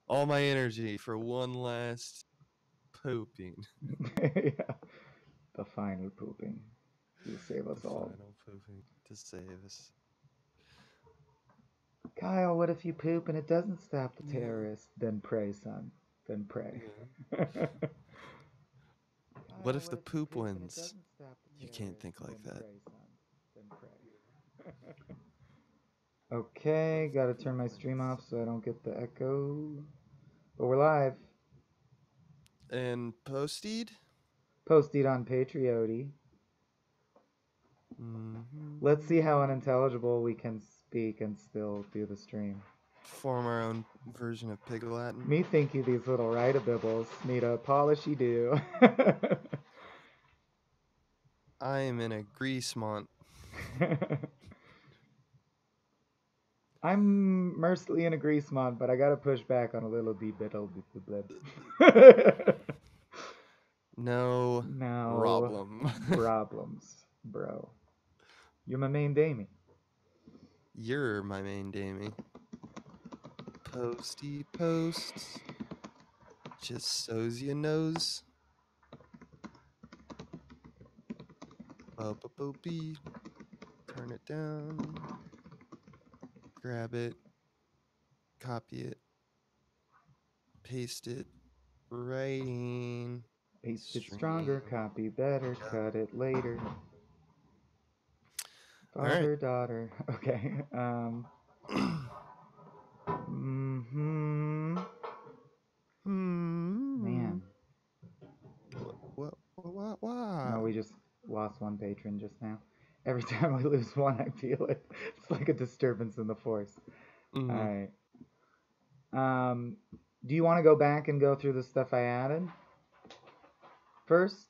all my energy for one last pooping. Yeah, the final pooping. He'll save The us all. final pooping to save us. Kyle, what if you poop and it doesn't stop the Yeah. terrorists? Then pray, son. Then pray. Yeah. Kyle, What if what the if you poop poop and it wins? doesn't stop the You can't terrorists? think like Then that. pray, son. Then pray. What Okay, if the gotta poop turn my stream wins? off so I don't get the echo. But we're live. And Posted? Posted on Patrioti. Let's see how Mm-hmm. unintelligible we can speak and still do the stream. Form our own version of Pig Latin. Me think you these little write-a-bibbles need a polishy do. I am in a Greasemont. I'm mercifully in a grease mod, but I gotta push back on a little bit. No No problem. problems, bro. You're my main Damie. You're my main Damie. Posty posts. Just so's you knows. Boopy. Turn it down. Grab it. Copy it. Paste it. Writing. Paste it stronger, Stream. copy better, cut it later. All right. Father, daughter. Okay. Mm-hmm. Hmm. Man. What? No, we just lost one patron just now. Every time we lose one, I feel it. It's like a disturbance in the force. All Mm. right. Do you want to go back and go through the stuff I added first,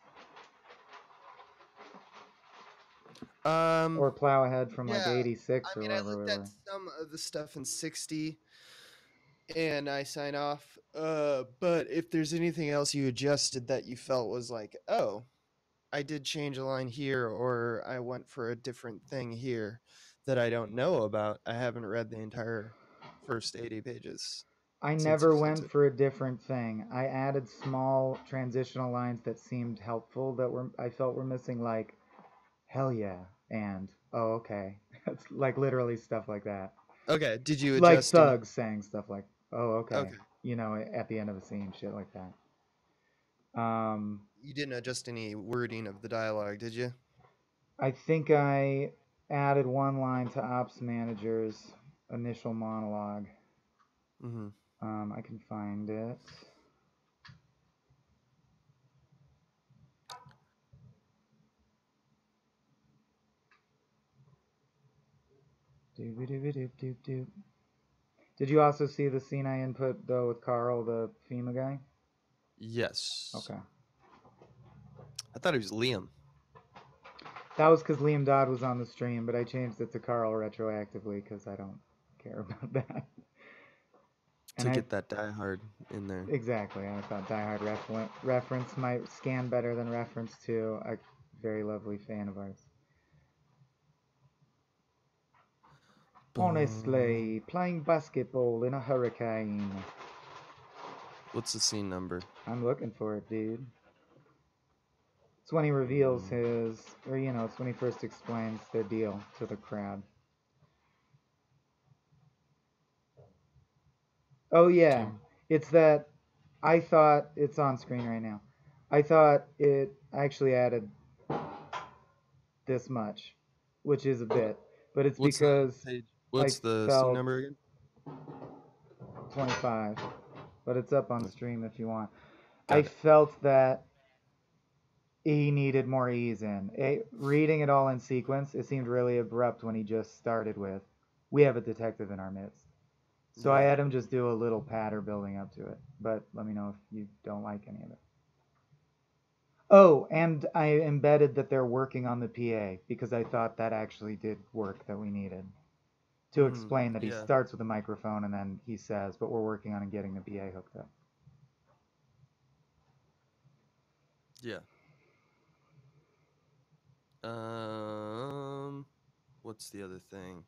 or plow ahead from like Yeah. 86 I or mean, I wherever looked we at were? some of the stuff in 60 and I sign off. But if there's anything else you adjusted that you felt was like, oh, I did change a line here, or I went for a different thing here that I don't know about, I haven't read the entire first 80 pages I since you never sent went it. for a different thing. I added small transitional lines that seemed helpful that were I felt were missing, like hell yeah and oh okay. It's like literally stuff like that. Okay. Did you Like adjust any? thugs saying stuff like oh okay, Okay. at the end of a scene, shit like that. Um, You didn't adjust any wording of the dialogue, did you? I think I added one line to ops manager's initial monologue. Mm-hmm. I can find it. Did you also see the scene I input though with Carl, the FEMA guy? Yes. Okay. I thought it was Liam. That was because Liam Dodd was on the stream, but I changed it to Carl retroactively because I don't care about that. And To I get that Die Hard in there. exactly, I thought Die Hard reference might scan better than reference to a very lovely fan of ours. Honestly, playing basketball in a hurricane. What's the scene number? I'm looking for it, dude. It's when he reveals his, or it's when he first explains the deal to the crowd. Oh yeah, it's that. I thought it's on screen right now. I thought it actually added this much, which is a bit, but it's What's the because page? I What's the scene felt number again? 25, but it's up on stream if you want. I Got it. felt that he needed more ease in. Reading it all in sequence, it seemed really abrupt when he just started with, "We have a detective in our midst." So I Yeah. had him just do a little patter building up to it. But let me know if you don't like any of it. Oh, and I embedded that they're working on the PA because I thought that actually did work that we needed to Mm-hmm. explain that he Yeah. starts with a microphone and then he says, "But we're working on getting the PA hooked up." Yeah. Um. What's the other thing?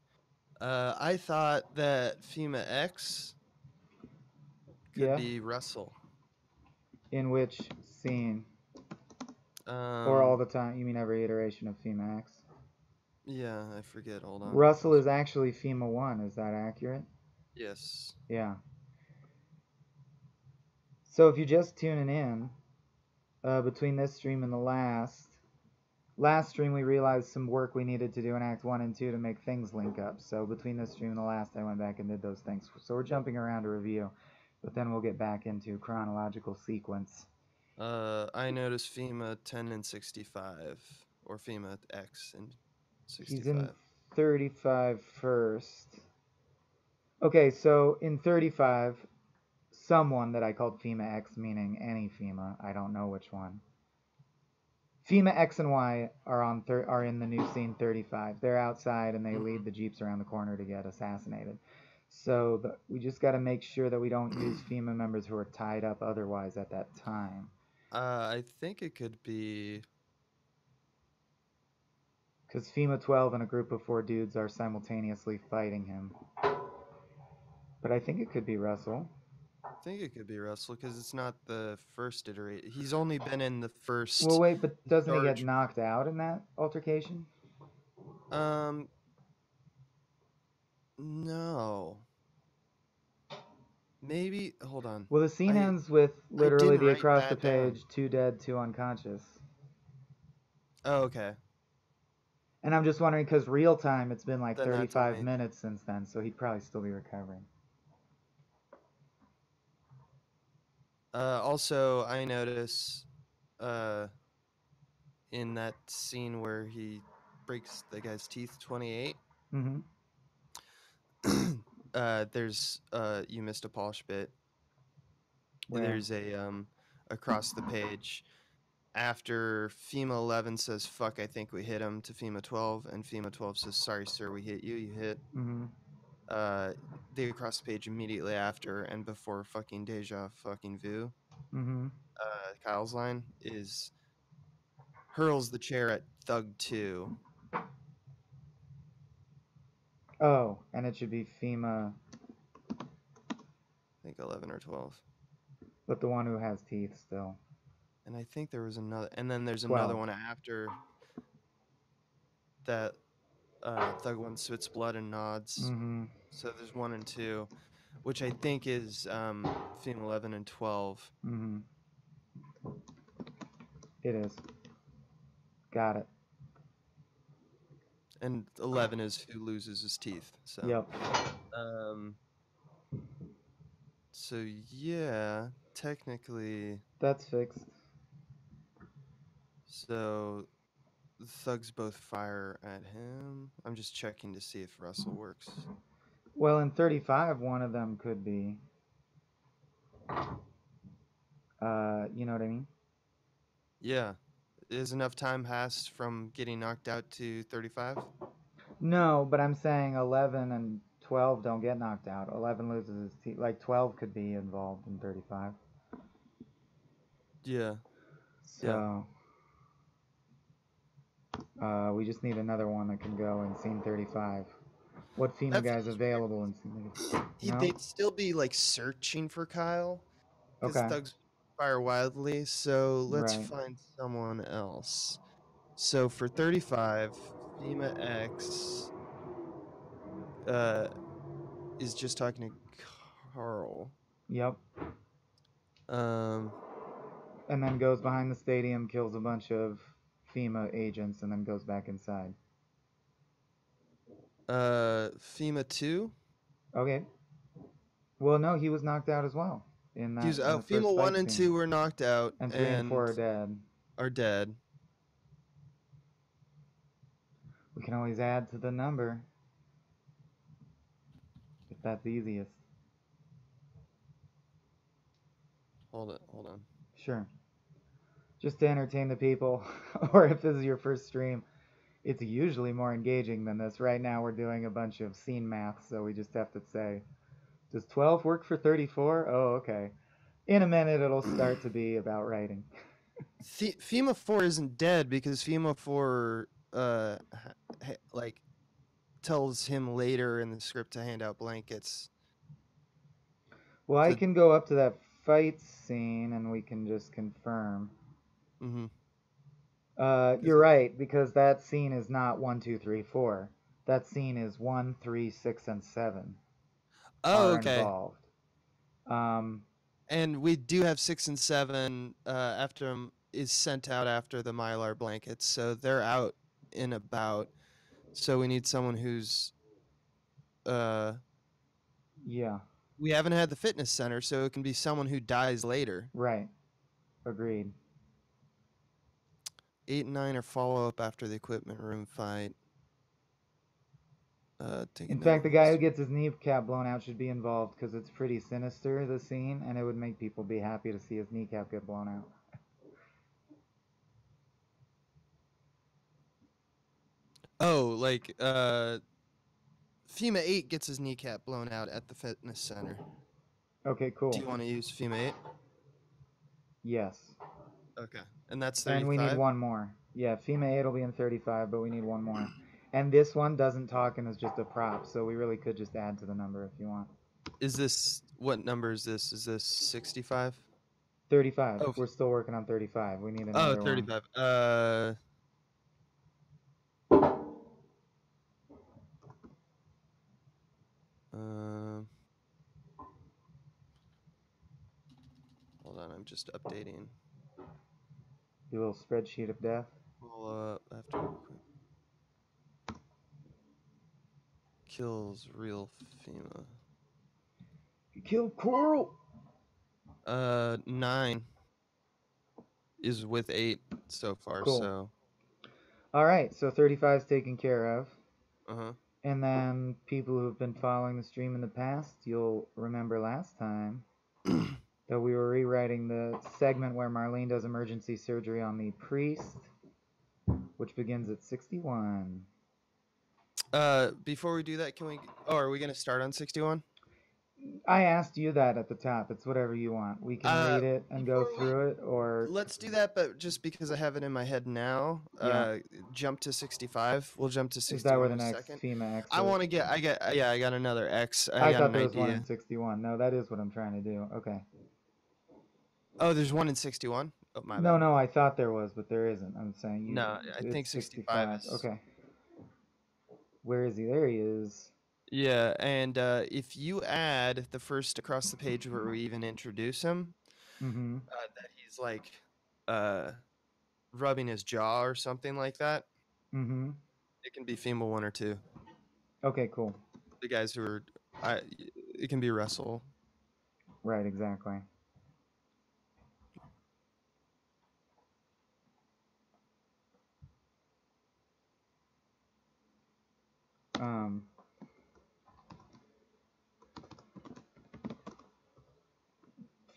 I thought that FEMA X could Yeah. be Russell. In which scene? Or all Um, the time? You mean every iteration of FEMA X? yeah, I forget. Hold on. Russell is actually FEMA 1. Is that accurate? Yes. Yeah. So if you're just tuning in, between this stream and the last stream we realized some work we needed to do in Act 1 and 2 to make things link up. So between this stream and the last, I went back and did those things. So we're jumping around to review, but then we'll get back into chronological sequence. I noticed FEMA 10 and 65, or FEMA X and 65. He's in 35 first. Okay, so in 35, someone that I called FEMA X, meaning any FEMA, I don't know which one. FEMA X and Y are in the new scene 35. They're outside and they lead the Jeeps around the corner to get assassinated. So we just got to make sure that we don't use FEMA members who are tied up otherwise at that time. I think it could be... Because FEMA 12 and a group of 4 dudes are simultaneously fighting him. But I think it could be Russell. I think it could be Russell because it's not the first iteration. He's only been in the first... Well, wait, but doesn't he get knocked out in that altercation? No. Maybe, hold on. Well, the scene ends with literally the across the page, 2 dead, 2 unconscious. Oh, okay. And I'm just wondering, because real time, it's been like 35 minutes since then, so he'd probably still be recovering. Also, I notice in that scene where he breaks the guy's teeth, 28, there's, you missed a polish bit. Where? There's a, across the page, after FEMA 11 says, fuck, I think we hit him, to FEMA 12, and FEMA 12 says, sorry, sir, we hit you, you hit. The across the page immediately after and before fucking deja fucking vu, Kyle's line is, hurls the chair at Thug 2. Oh, and it should be FEMA... I think 11 or 12. But the one who has teeth still. And I think there was another, and then there's 12. another one after that. Thug 1 spits blood and nods. So there's 1 and 2, which I think is FEMA 11 and 12. It is. Got it. And 11 is who loses his teeth. So. Yep. So yeah, technically. That's fixed. So the thugs both fire at him. I'm just checking to see if Russell works. Well, in 35, one of them could be. You know what I mean? Yeah. Is enough time passed from getting knocked out to 35? No, but I'm saying 11 and 12 don't get knocked out. 11 loses his teeth. Like 12 could be involved in 35. Yeah. So. We just need another one that can go in scene 35. What FEMA guy's available in scene 35? No? They'd still be like searching for Kyle. Because thugs fire wildly. So let's find someone else. So for 35, FEMA X is just talking to Carl. Yep. And then goes behind the stadium, kills a bunch of FEMA agents, and then goes back inside. FEMA 2? Okay. Well, no, he was knocked out as well. In that, FEMA 1 and 2 were knocked out. And 3 and 4 are dead. We can always add to the number. If that's easiest. Hold on. Sure. Just to entertain the people, or if this is your first stream, it's usually more engaging than this. Right now we're doing a bunch of scene math, so we just have to say, does 12 work for 34? Oh, okay. In a minute it'll start to be about writing. FEMA 4 isn't dead because FEMA 4 tells him later in the script to hand out blankets. Well, I The can go up to that fight scene and we can just confirm. mm-hmm. You're right, because that scene is not 1, 2, 3, 4. That scene is 1, 3, 6, and 7 Oh, are okay. involved. And we do have 6 and 7 after is sent out after the Mylar blankets, so they're out and about. So we need someone who's Yeah, we haven't had the fitness center, so it can be someone who dies later. right. Agreed. 8 and 9 are follow up after the equipment room fight. In fact, the guy who gets his kneecap blown out should be involved because it's pretty sinister, the scene, and it would make people be happy to see his kneecap get blown out. Oh, like FEMA 8 gets his kneecap blown out at the fitness center. Okay, cool. Do you want to use FEMA 8? Yes. Okay. And that's 35? And we need one more. Yeah, FEMA 8 will be in 35, but we need one more. And this one doesn't talk and is just a prop, so we really could just add to the number if you want. Is this, what number is this? Is this 65? 35. Oh. We're still working on 35. We need another 35. one. Hold on, I'm just updating. Your little spreadsheet of death. Well, after kills real FEMA. You killed Coral. 9 is with 8 so far. Cool. So. All right, so 35 is taken care of. Uh-huh. And then people who've been following the stream in the past, you'll remember last time that we were rewriting the segment where Marlene does emergency surgery on the priest, which begins at 61. Before we do that, can we? Oh, are we gonna start on 61? I asked you that at the top. It's whatever you want. We can read it and go through it, or let's do that. But just because I have it in my head now, jump to 65. We'll jump to 61. Is that where the in a next second. FEMA X? I want to get. I got another X. I got thought an there was idea. one in 61. No, that is what I'm trying to do. Okay. Oh, there's one in 61. Oh, my bad. No, I thought there was, but there isn't. I'm saying you. No, I think 65 is. Okay. Where is he? There he is. Yeah, and if you add the first across the page where we even introduce him, that he's like rubbing his jaw or something like that, it can be FEMA 1 or 2. Okay, cool. The guys who are, it can be Russell. Right, exactly.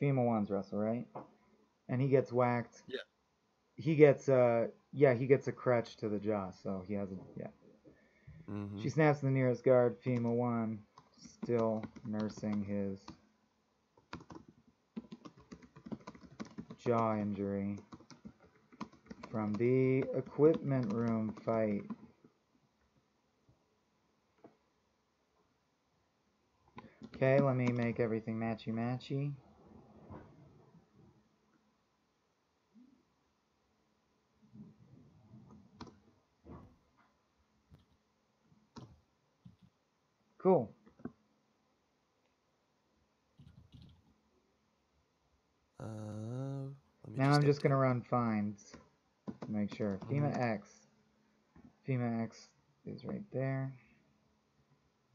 FEMA 1's Russell, right? And he gets whacked. Yeah. He gets he gets a crutch to the jaw, so he has She snaps the nearest guard, FEMA 1, still nursing his jaw injury from the equipment room fight. Okay, let me make everything matchy-matchy. Cool. Now I'm just going to run finds to make sure. FEMA X. FEMA X is right there.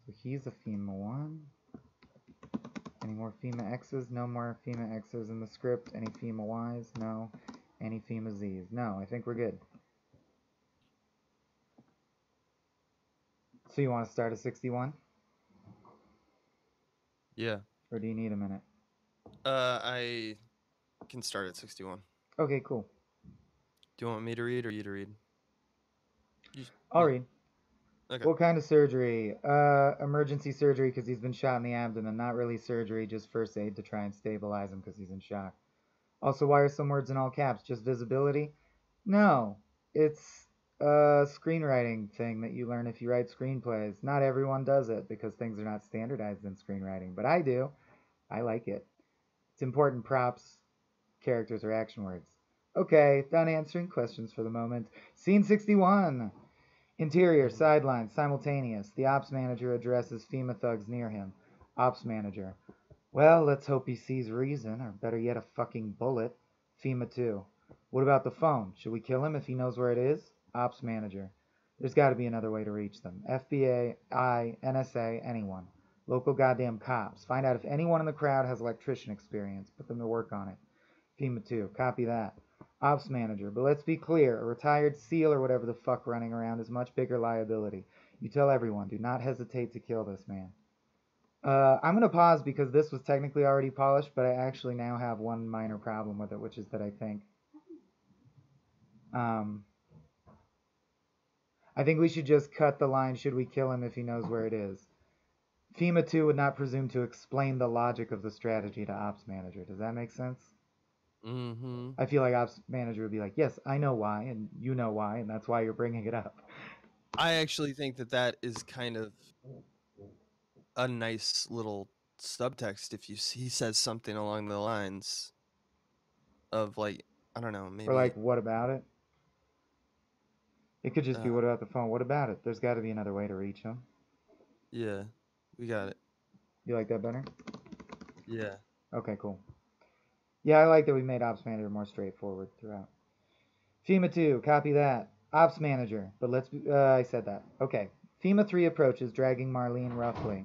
So he's a FEMA 1. Any more FEMA X's? No more FEMA X's in the script. Any FEMA Y's? No. Any FEMA Z's? No, I think we're good. So you want to start at 61? Yeah. Or do you need a minute? I can start at 61. Okay, cool. Do you want me to read or you to read? I'll read. Okay. What kind of surgery? Emergency surgery because he's been shot in the abdomen. Not really surgery, just first aid to try and stabilize him because he's in shock. Also, why are some words in all caps? Just visibility? No. It's a screenwriting thing that you learn if you write screenplays. Not everyone does it because things are not standardized in screenwriting, but I do. I like it. It's important props, characters, or action words. Okay, done answering questions for the moment. Scene 61. Interior, sideline, simultaneous. The ops manager addresses FEMA thugs near him. Ops manager. Well, let's hope he sees reason, or better yet, a fucking bullet. FEMA 2. What about the phone? Should we kill him if he knows where it is? Ops manager. There's got to be another way to reach them. FBA, NSA, anyone. Local goddamn cops. Find out if anyone in the crowd has electrician experience. Put them to work on it. FEMA 2. Copy that. Ops manager. But let's be clear. A retired SEAL or whatever the fuck running around is much bigger liability. You tell everyone. Do not hesitate to kill this man. I'm going to pause because this was technically already polished, but I actually now have one minor problem with it, which is that I think we should just cut the line, should we kill him if he knows where it is. FEMA 2 would not presume to explain the logic of the strategy to Ops Manager. Does that make sense? Mm-hmm. I feel like Ops Manager would be like, yes, I know why, and you know why, and that's why you're bringing it up. I actually think that is kind of a nice little subtext if he says something along the lines of, like, I don't know, maybe. Or like, what about it? It could just be, what about the phone? What about it? There's got to be another way to reach him. Yeah, we got it. You like that better? Yeah. Okay, cool. Yeah, I like that we made Ops Manager more straightforward throughout. FEMA 2, copy that. Ops Manager, but let's be, I said that. Okay. FEMA 3 approaches, dragging Marlene roughly.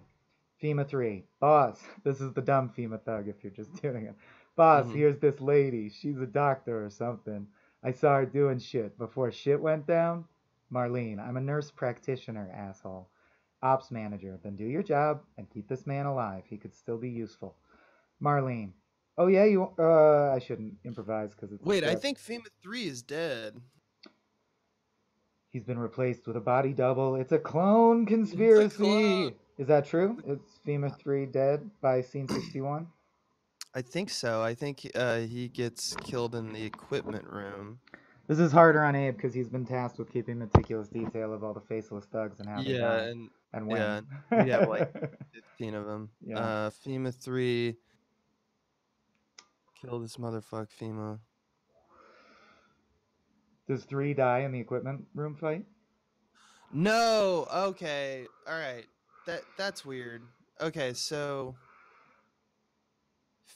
FEMA 3, boss, this is the dumb FEMA thug if you're just doing it. Boss, here's this lady. She's a doctor or something. I saw her doing shit before shit went down. Marlene, I'm a nurse practitioner, asshole. Ops Manager, then do your job and keep this man alive. He could still be useful. Marlene, oh yeah, I shouldn't improvise because it's... Wait, I think FEMA 3 is dead. He's been replaced with a body double. It's a clone conspiracy. It's a clone. Is that true? It's FEMA 3 dead by scene 61? I think so. I think he gets killed in the equipment room. This is harder on Abe because he's been tasked with keeping meticulous detail of all the faceless thugs and how they die. And when. Yeah, we have like 15 of them. Yeah. FEMA 3. Kill this motherfucker, FEMA. Does 3 die in the equipment room fight? No. Okay. All right. That's weird. Okay, so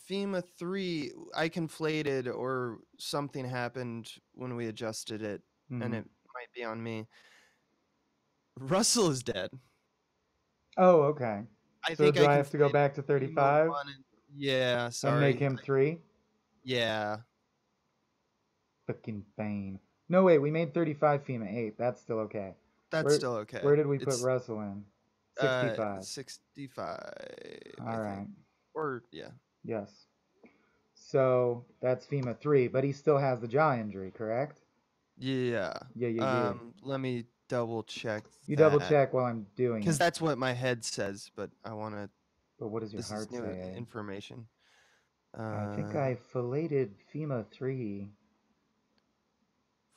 FEMA 3, I conflated, or something happened when we adjusted it, and it might be on me. Russell is dead. Oh, okay. So do I have to go back to 35? Yeah, sorry. And make him 3? Yeah. Fucking Bane. No, wait, we made 35 FEMA 8. That's still okay. That's still okay. Where did we put Russell in? 65. 65. All right. Or, yeah. Yes. So that's FEMA 3, but he still has the jaw injury, correct? Yeah. Yeah. Let me double check. You double check while I'm doing it. Because that's what my head says, but I want to. But what does your heart say? This is information. I think I filleted FEMA 3.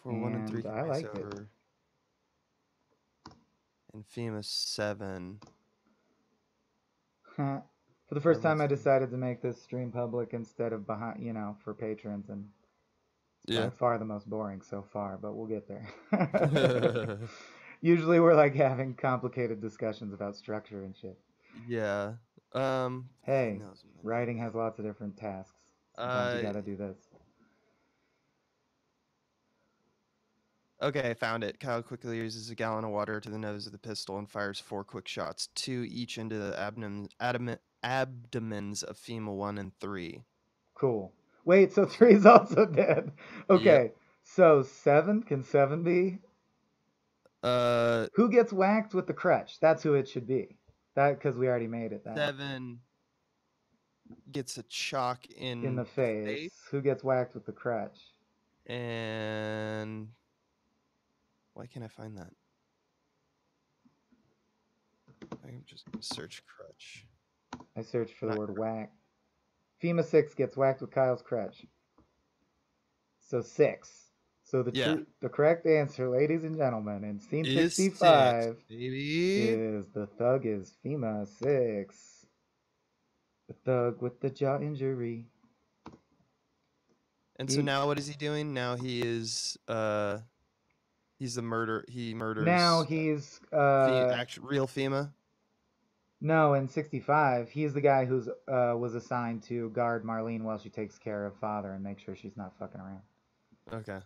For 1 and 3, I like it. And FEMA 7. For the first time, I decided to make this stream public instead of behind, for patrons, and it's by far the most boring so far, but we'll get there. Usually, we're like having complicated discussions about structure and shit. Yeah. Hey, writing has lots of different tasks. Sometimes you gotta do this. Okay, I found it. Kyle quickly uses a gallon of water to the nose of the pistol and fires 4 quick shots, 2 each into the abdomens of FEMA 1 and 3. Cool. Wait, so 3 is also dead. Okay, yep. So 7, can 7 be? Who gets whacked with the crutch? That's who it should be. That, because we already made it. 7 gets a chalk in the face. Who gets whacked with the crutch? And... why can't I find that? I'm just going to search crutch. I searched for the word whack. FEMA 6 gets whacked with Kyle's crutch. So 6. So the correct answer, ladies and gentlemen, in scene 65 is the thug is FEMA 6. The thug with the jaw injury. And so now what is he doing? Now he is he's the murder. He murders. Now he's real FEMA. No, in 65, he's the guy who's was assigned to guard Marlene while she takes care of father and make sure she's not fucking around. Okay.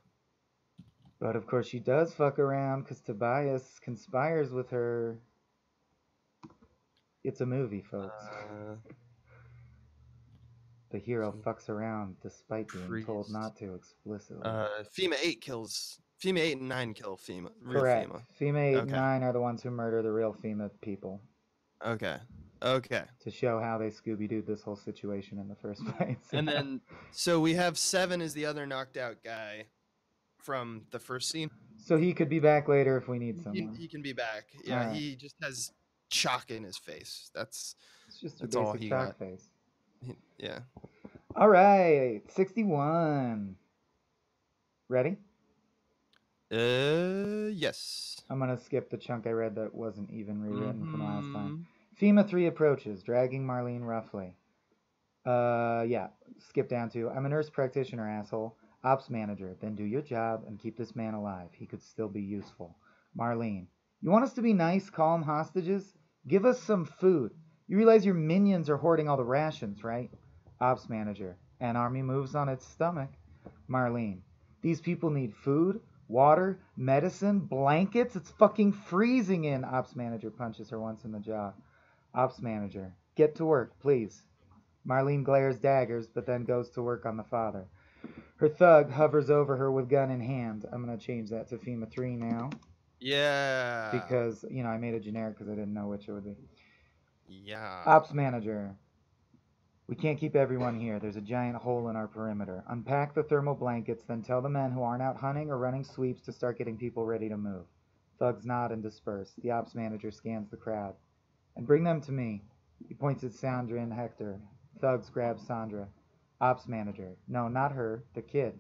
But of course she does fuck around because Tobias conspires with her. It's a movie, folks. The hero fucks around despite being told not to explicitly. FEMA 8 kills. FEMA 8 and 9 kill FEMA. Real Correct. FEMA. FEMA 8 and 9 are the ones who murder the real FEMA people. Okay. To show how they Scooby-Dooed this whole situation in the first place. And then, so we have 7 as the other knocked out guy from the first scene. So he could be back later if we need someone. He can be back. Yeah, right. He just has chalk in his face. It's just a basic chalk face. Yeah. All right, 61. Ready? Yes. I'm gonna skip the chunk I read that wasn't even rewritten from last time. FEMA 3 approaches, dragging Marlene roughly. Yeah. Skip down to, I'm a nurse practitioner, asshole. Ops manager, then do your job and keep this man alive. He could still be useful. Marlene, you want us to be nice, calm hostages? Give us some food. You realize your minions are hoarding all the rations, right? Ops manager, an army moves on its stomach. Marlene, these people need food, water, medicine, blankets. It's fucking freezing in. Ops manager punches her once in the jaw. Ops manager, get to work, please. Marlene glares daggers, but then goes to work on the father. Her thug hovers over her with gun in hand. I'm going to change that to FEMA 3 now. Yeah. Because, I made it generic because I didn't know which it would be. Yeah. Ops manager. We can't keep everyone here. There's a giant hole in our perimeter. Unpack the thermal blankets, then tell the men who aren't out hunting or running sweeps to start getting people ready to move. Thugs nod and disperse. The ops manager scans the crowd. And bring them to me. He points at Sandra and Hector. Thugs grab Sandra. Ops manager. No, not her. The kid.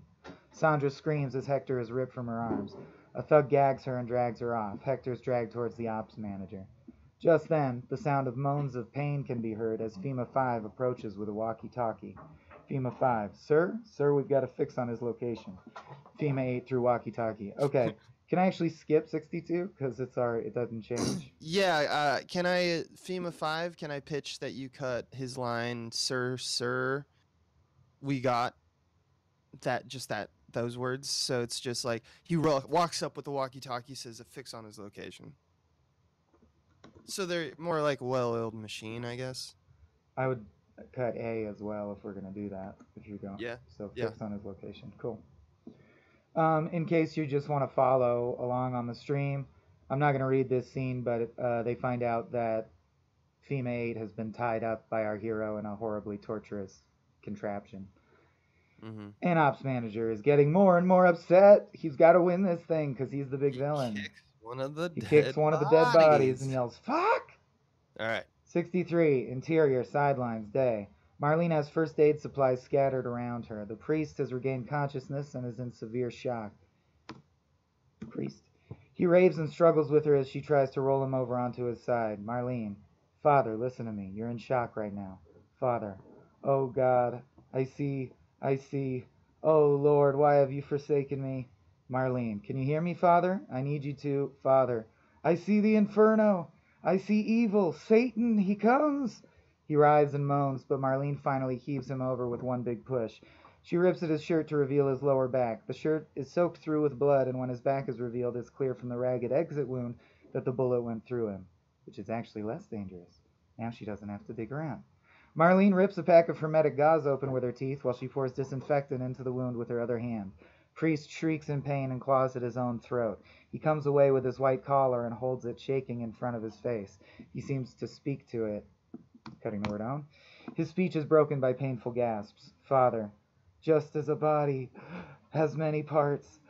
Sandra screams as Hector is ripped from her arms. A thug gags her and drags her off. Hector's dragged towards the ops manager. Just then, the sound of moans of pain can be heard as FEMA 5 approaches with a walkie-talkie. FEMA 5. Sir, we've got a fix on his location. FEMA 8 through walkie-talkie. Okay. Can I actually skip 62? Because it doesn't change. Yeah, can I, FEMA 5, can I pitch that you cut his line, sir, we got those words? So it's just like, he walks up with the walkie-talkie, says a fix on his location. So they're more like a well-oiled machine, I guess. I would cut A as well if we're going to do that, if you're going. Yeah. So fix on his location. Cool. In case you just want to follow along on the stream, I'm not going to read this scene, but they find out that FEMA 8 has been tied up by our hero in a horribly torturous contraption. Mm-hmm. And ops manager is getting more and more upset. He's got to win this thing because he's the big villain. He kicks one of the dead bodies and yells, "Fuck!" All right. 63, interior, sidelines, day. Marlene has first aid supplies scattered around her. The priest has regained consciousness and is in severe shock. Priest. He raves and struggles with her as she tries to roll him over onto his side. Marlene. Father, listen to me. You're in shock right now. Father. Oh, God. I see. Oh, Lord, why have you forsaken me? Marlene. Can you hear me, Father? I need you to. Father. I see the inferno. I see evil. Satan, he comes. He writhes and moans, but Marlene finally heaves him over with one big push. She rips at his shirt to reveal his lower back. The shirt is soaked through with blood, and when his back is revealed, it's clear from the ragged exit wound that the bullet went through him, which is actually less dangerous. Now she doesn't have to dig around. Marlene rips a pack of hermetic gauze open with her teeth while she pours disinfectant into the wound with her other hand. Priest shrieks in pain and claws at his own throat. He comes away with his white collar and holds it shaking in front of his face. He seems to speak to it. Cutting the word out. His speech is broken by painful gasps. Father, just as a body has many parts,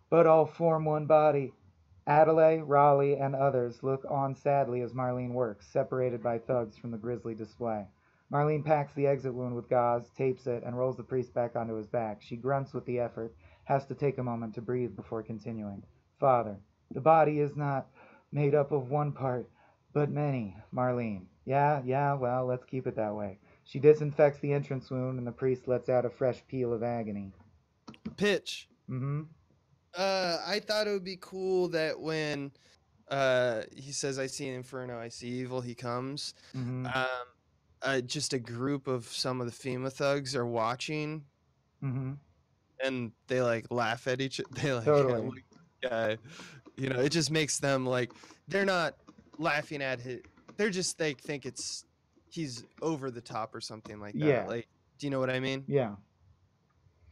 but all form one body. Adelaide, Raleigh, and others look on sadly as Marlene works, separated by thugs from the grisly display. Marlene packs the exit wound with gauze, tapes it, and rolls the priest back onto his back. She grunts with the effort, has to take a moment to breathe before continuing. Father, the body is not made up of one part, but many. Marlene. Yeah, well, let's keep it that way. She disinfects the entrance wound, and the priest lets out a fresh peal of agony. Pitch. Mm-hmm. I thought it would be cool that when he says, "I see an inferno, I see evil," he comes. Mm-hmm. Just a group of some of the FEMA thugs are watching, Mm-hmm. and they like laugh at each. They like Totally. look at the guy. You know, it just makes them like they're not laughing at his. They're just they think he's over the top or something like that. Yeah. Like, do you know what I mean? Yeah.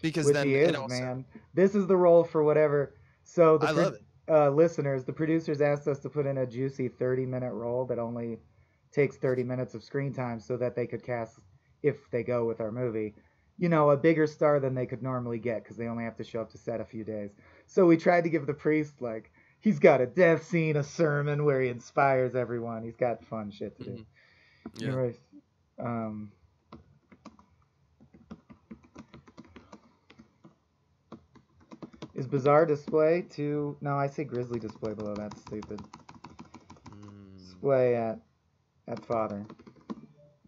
Because Which then he it is, also. man. This is the role for whatever. So I love it. Listeners, the producers asked us to put in a juicy 30-minute role that only takes 30 minutes of screen time so that they could cast, if they go with our movie, you know, a bigger star than they could normally get because they only have to show up to set a few days. So we tried to give the priest, like, he's got a death scene, a sermon where he inspires everyone. He's got fun shit to do. Yeah. Anyways, is Bizarre Display to... No, I say Grizzly Display below. That's stupid. Display at Father.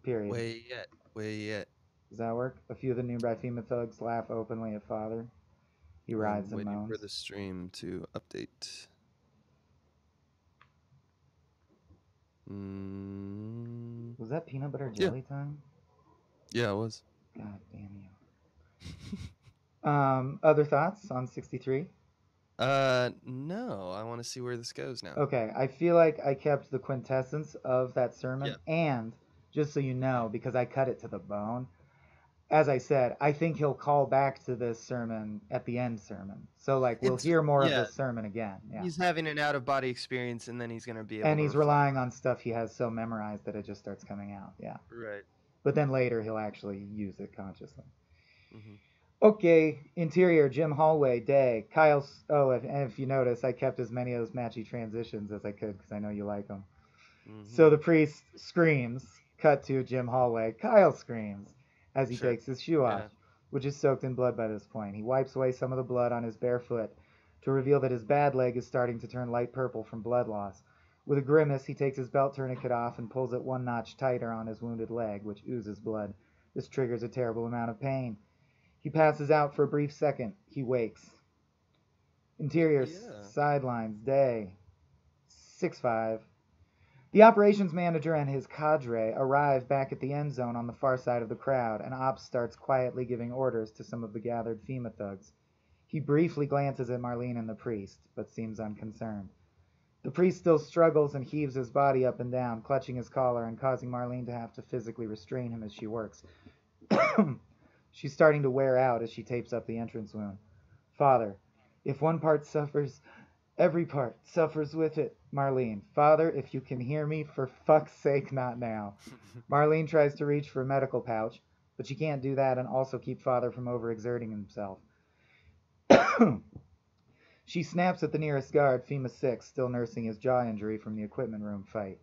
Period. Way yet. Does that work? A few of the nearby FEMA thugs laugh openly at Father. He rides and waiting moans. for the stream to update. Was that peanut butter jelly time? Yeah, it was. God damn you. Other thoughts on 63? No. I want to see where this goes now. Okay, I feel like I kept the quintessence of that sermon, and just so you know, because I cut it to the bone, as I said, I think he'll call back to this sermon at the end sermon. So, like, we'll hear more of this sermon again. Yeah. He's having an out-of-body experience, and then he's going to be able and he's relying on stuff he has so memorized that it just starts coming out. Yeah. Right. But then later, he'll actually use it consciously. Mm-hmm. Okay, interior, gym hallway, day. Kyle's... Oh, and if you notice, I kept as many of those matchy transitions as I could because I know you like them. Mm-hmm. So the priest screams, cut to a gym hallway. Kyle screams as he takes his shoe off, which is soaked in blood by this point. He wipes away some of the blood on his bare foot to reveal that his bad leg is starting to turn light purple from blood loss. With a grimace, he takes his belt tourniquet off and pulls it one notch tighter on his wounded leg, which oozes blood. This triggers a terrible amount of pain. He passes out for a brief second. He wakes. Interior, sidelines, day. 6-5. The operations manager and his cadre arrive back at the end zone on the far side of the crowd, and Ops starts quietly giving orders to some of the gathered FEMA thugs. He briefly glances at Marlene and the priest, but seems unconcerned. The priest still struggles and heaves his body up and down, clutching his collar and causing Marlene to have to physically restrain him as she works. She's starting to wear out as she tapes up the entrance wound. Father, if one part suffers, every part suffers with it. Marlene, Father, if you can hear me, for fuck's sake, not now. Marlene tries to reach for a medical pouch, but she can't do that and also keep Father from overexerting himself. She snaps at the nearest guard, FEMA 6, still nursing his jaw injury from the equipment room fight.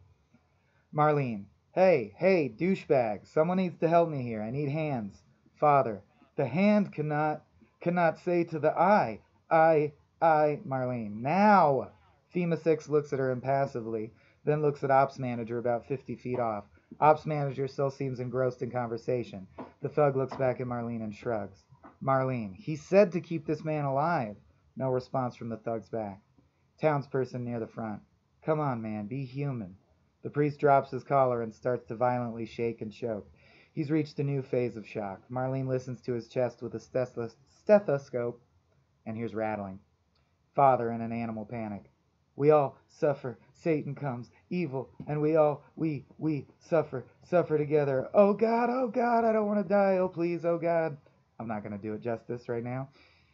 Marlene, hey, douchebag, someone needs to help me here. I need hands. Father, the hand cannot say to the I, Marlene, now! FEMA 6 looks at her impassively, then looks at Ops Manager about 50 feet off. Ops Manager still seems engrossed in conversation. The thug looks back at Marlene and shrugs. Marlene, he said to keep this man alive. No response from the thug's back. Townsperson near the front. Come on, man, be human. The priest drops his collar and starts to violently shake and choke. He's reached a new phase of shock. Marlene listens to his chest with a stethoscope and hears rattling. Father in an animal panic. We all suffer. Satan comes. Evil. And we suffer together. Oh God, I don't want to die. Oh please, oh God. I'm not going to do it justice right now.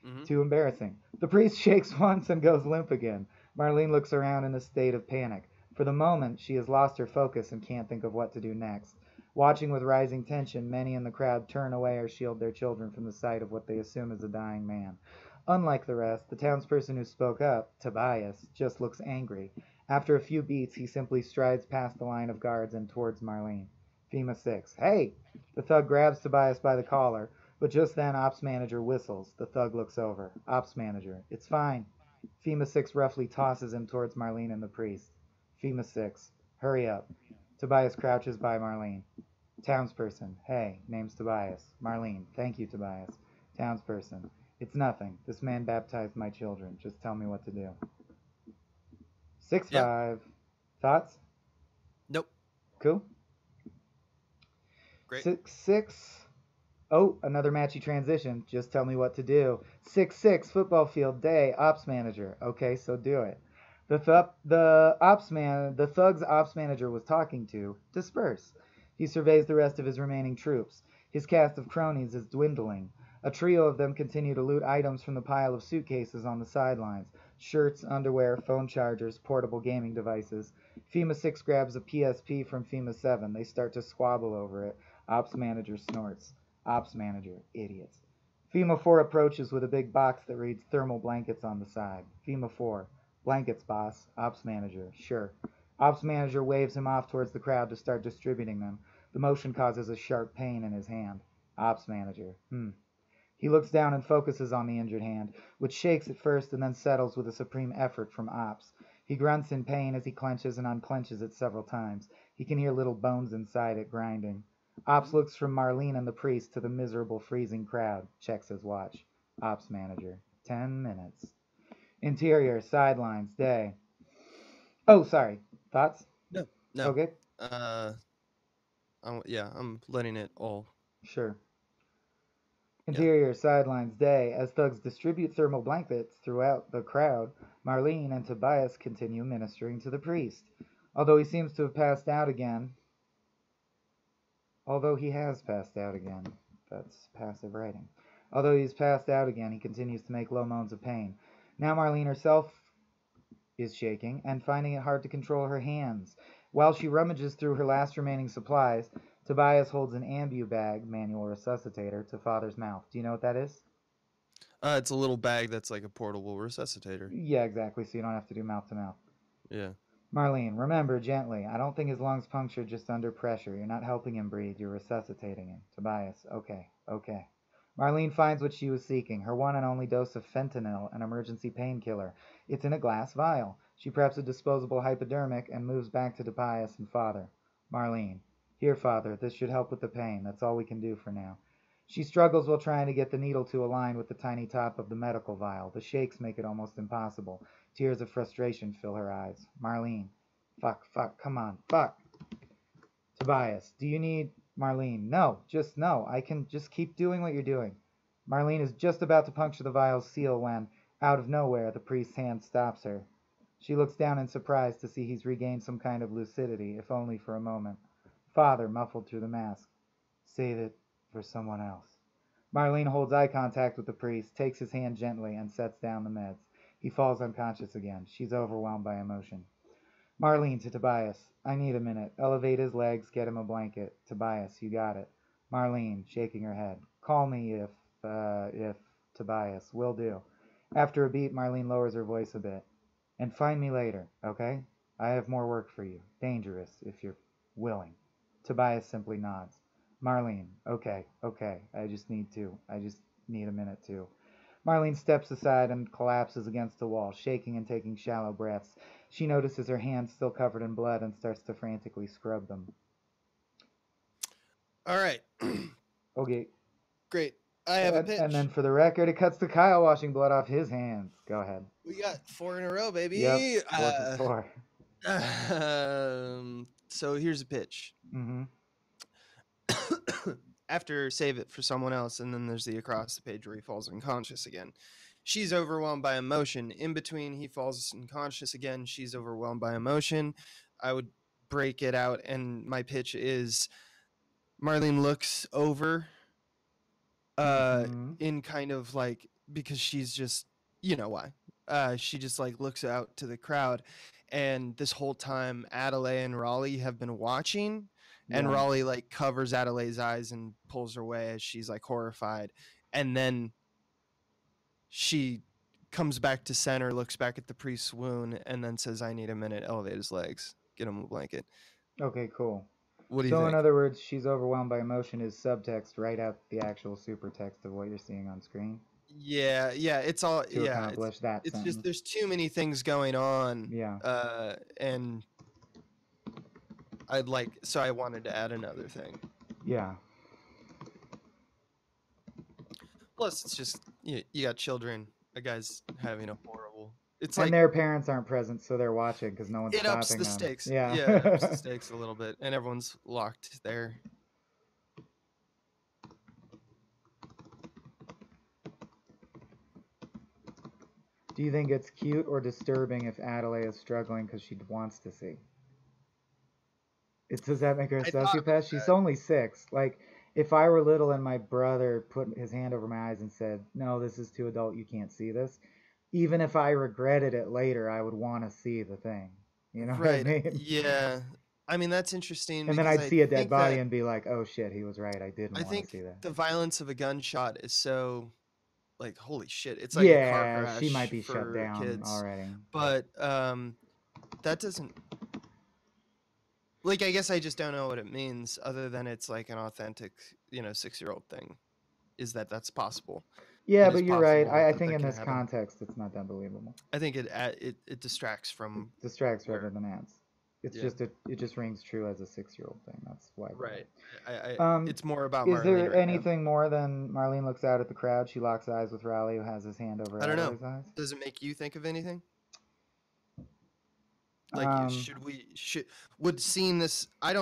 Mm-hmm. Too embarrassing. The priest shakes once and goes limp again. Marlene looks around in a state of panic. For the moment, she has lost her focus and can't think of what to do next. Watching with rising tension, many in the crowd turn away or shield their children from the sight of what they assume is a dying man. Unlike the rest, the townsperson who spoke up, Tobias, just looks angry. After a few beats, he simply strides past the line of guards and towards Marlene. FEMA 6. Hey! The thug grabs Tobias by the collar, but just then Ops Manager whistles. The thug looks over. Ops Manager. It's fine. FEMA 6 roughly tosses him towards Marlene and the priest. FEMA 6. Hurry up. Tobias crouches by Marlene. Townsperson. Hey, name's Tobias. Marlene. Thank you, Tobias. Townsperson. It's nothing. This man baptized my children. Just tell me what to do. 6-5. Thoughts? Nope. Cool. Great. 6-6. Oh, another matchy transition. Just tell me what to do. 6-6. Football field day. Ops manager. Okay, so do it. The thug's ops manager was talking to disperse. He surveys the rest of his remaining troops. His cast of cronies is dwindling. A trio of them continue to loot items from the pile of suitcases on the sidelines. Shirts, underwear, phone chargers, portable gaming devices. FEMA 6 grabs a PSP from FEMA 7. They start to squabble over it. Ops manager snorts. Ops manager, idiots. FEMA 4 approaches with a big box that reads thermal blankets on the side. FEMA 4. Blankets, boss. Ops manager, sure. Ops manager waves him off towards the crowd to start distributing them. The motion causes a sharp pain in his hand. Ops manager, He looks down and focuses on the injured hand, which shakes at first and then settles with a supreme effort from Ops. He grunts in pain as he clenches and unclenches it several times. He can hear little bones inside it grinding. Ops looks from Marlene and the priest to the miserable freezing crowd. Checks his watch. Ops manager, 10 minutes. Interior, sidelines, day. Oh, sorry. Thoughts? No. Okay. I'm letting it all. Sure. Interior, sidelines, day. As thugs distribute thermal blankets throughout the crowd, Marlene and Tobias continue ministering to the priest. Although he has passed out again. That's passive writing. Although he's passed out again, he continues to make low moans of pain. Now Marlene herself is shaking and finding it hard to control her hands. While she rummages through her last remaining supplies, Tobias holds an ambu bag, manual resuscitator, to Father's mouth. Do you know what that is? It's a little bag that's like a portable resuscitator. Yeah, exactly, so you don't have to do mouth to mouth. Yeah. Marlene, remember, gently. I don't think his lungs punctured just under pressure. You're not helping him breathe. You're resuscitating him. Tobias, okay. Marlene finds what she was seeking, her one and only dose of fentanyl, an emergency painkiller. It's in a glass vial. She preps a disposable hypodermic and moves back to Tobias and Father. Marlene, here, Father, this should help with the pain. That's all we can do for now. She struggles while trying to get the needle to align with the tiny top of the medical vial. The shakes make it almost impossible. Tears of frustration fill her eyes. Marlene, fuck, come on, fuck. Tobias, do you need... Marlene, no, I can just keep doing what you're doing. Marlene is just about to puncture the vial's seal when, out of nowhere, the priest's hand stops her. She looks down in surprise to see he's regained some kind of lucidity, if only for a moment. Father, muffled through the mask, save it for someone else. Marlene holds eye contact with the priest, takes his hand gently, and sets down the meds. He falls unconscious again. She's overwhelmed by emotion. Marlene to Tobias, I need a minute. Elevate his legs, get him a blanket. Tobias, you got it. Marlene, shaking her head. Call me if, Tobias, will do. After a beat, Marlene lowers her voice a bit. And find me later, okay? I have more work for you. Dangerous, if you're willing. Tobias simply nods. Marlene, okay. I just need a minute too. Marlene steps aside and collapses against the wall, shaking and taking shallow breaths. She notices her hands still covered in blood and starts to frantically scrub them. All right. Okay. Great. I have a pitch. And then for the record, it cuts to Kyle washing blood off his hands. Go ahead. We got 4 in a row, baby. Yep, 4 for 4. So here's a pitch. Mm-hmm. After save it for someone else, and then there's the across the page where he falls unconscious again. She's overwhelmed by emotion. In between, he falls unconscious again. She's overwhelmed by emotion. I would break it out, and my pitch is Marlene looks over in kind of like, because she's just, you know why. She just like looks out to the crowd, and this whole time Adelaide and Raleigh have been watching. And Raleigh like covers Adelaide's eyes and pulls her away as she's like horrified. And then she comes back to center, looks back at the priest's wound, and then says, I need a minute, elevate his legs, get him a blanket. Okay, cool. What do you think? So in other words, she's overwhelmed by emotion is subtext right out the actual super text of what you're seeing on screen. Yeah, it's all to accomplish that it's sentence. just there's too many things going on. Yeah. And I wanted to add another thing. Yeah. Plus, it's just you got children. A guy's having a horrible. It's And like their parents aren't present, so they're watching because no one's it ups stopping the them. stakes. Yeah. Yeah, it ups the stakes a little bit, and everyone's locked there. Do you think it's cute or disturbing if Adelaide is struggling because she wants to see? Does that make her a I thought about sociopath? She's only 6. Like, if I were little and my brother put his hand over my eyes and said, "No, this is too adult. You can't see this," even if I regretted it later, I would want to see the thing. You know what I right. mean? Yeah. I mean, that's interesting And then because I'd I see a dead think body that and be like, "Oh shit, he was right. I didn't I want to think see that." the violence of a gunshot is so like holy shit. It's like a car Yeah, she might crash be shut for down kids. already. But that doesn't like I guess I just don't know what it means other than it's like an authentic, 6-year-old thing. Is that that's possible? Yeah, It is but you're right. possible I that think that in can this happen. context, it's not that believable. I think it distracts It from distracts rather where than adds. It's yeah. just it just rings true as a 6-year-old thing. That's why I brought it Right. up. It's more about Is Marlene there right now. anything more than Marlene looks out at the crowd? She locks eyes with Raleigh, who has his hand over I don't know. Adelaide's eyes. Does it make you think of anything? Like Um, should would seeing this I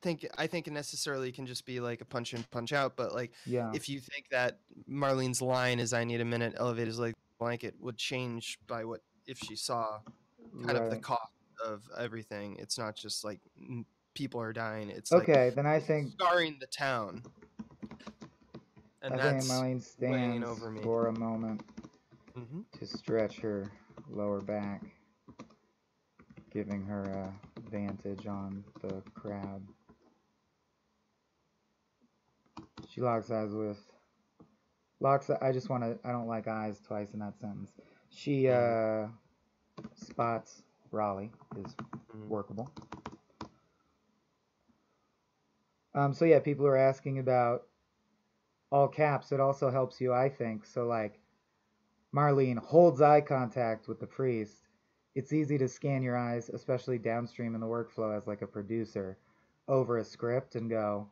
think it necessarily can just be like a punch in punch out, but like yeah, if you think that Marlene's line is I need a minute, elevators like blanket would change by what if she saw kind of the right. cost of everything. It's not just like people are dying. It's like Okay, then this is scarring the town. And I think that's Marlene weighing stands over me. for a moment Hmm. to stretch her lower back, giving her a vantage on the crowd. She locks eyes with locks. I just want to. I don't like eyes twice in that sentence. She spots Raleigh is workable. So yeah, people are asking about all caps. It also helps you, I think. So like, Marlene holds eye contact with the priest. It's easy to scan your eyes, especially downstream in the workflow as like a producer, over a script and go,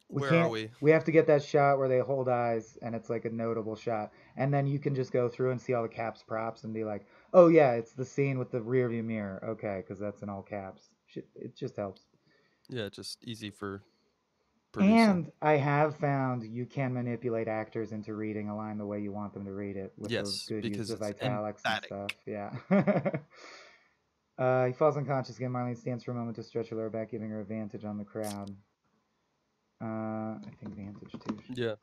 Where are we? we have to get that shot where they hold eyes and it's like a notable shot. And then you can just go through and see all the caps props and be like, oh yeah, it's the scene with the rear view mirror. Okay, because that's in all caps. It just helps. Yeah, just easy for producing. And I have found you can manipulate actors into reading a line the way you want them to read it with the good use of italics and stuff. Yeah. He falls unconscious again. Marlene stands for a moment to stretch her lower back, giving her a vantage on the crowd. I think vantage too. Yeah.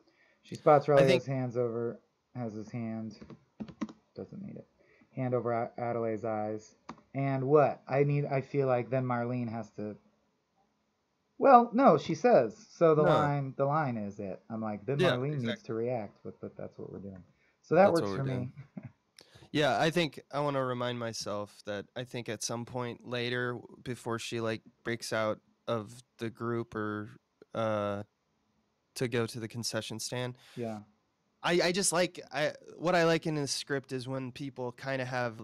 She spots Raleigh has his hand, doesn't need it, hand over Adelaide's eyes. And what? I feel like then Marlene has to. Well, no, she says. So the line is it. I'm like, then Marlene needs to react, but that's what we're doing. So that works for me. Yeah, I think I want to remind myself that I think at some point later, before she like breaks out of the group or to go to the concession stand. Yeah. I just like what I like in the script is when people kind of have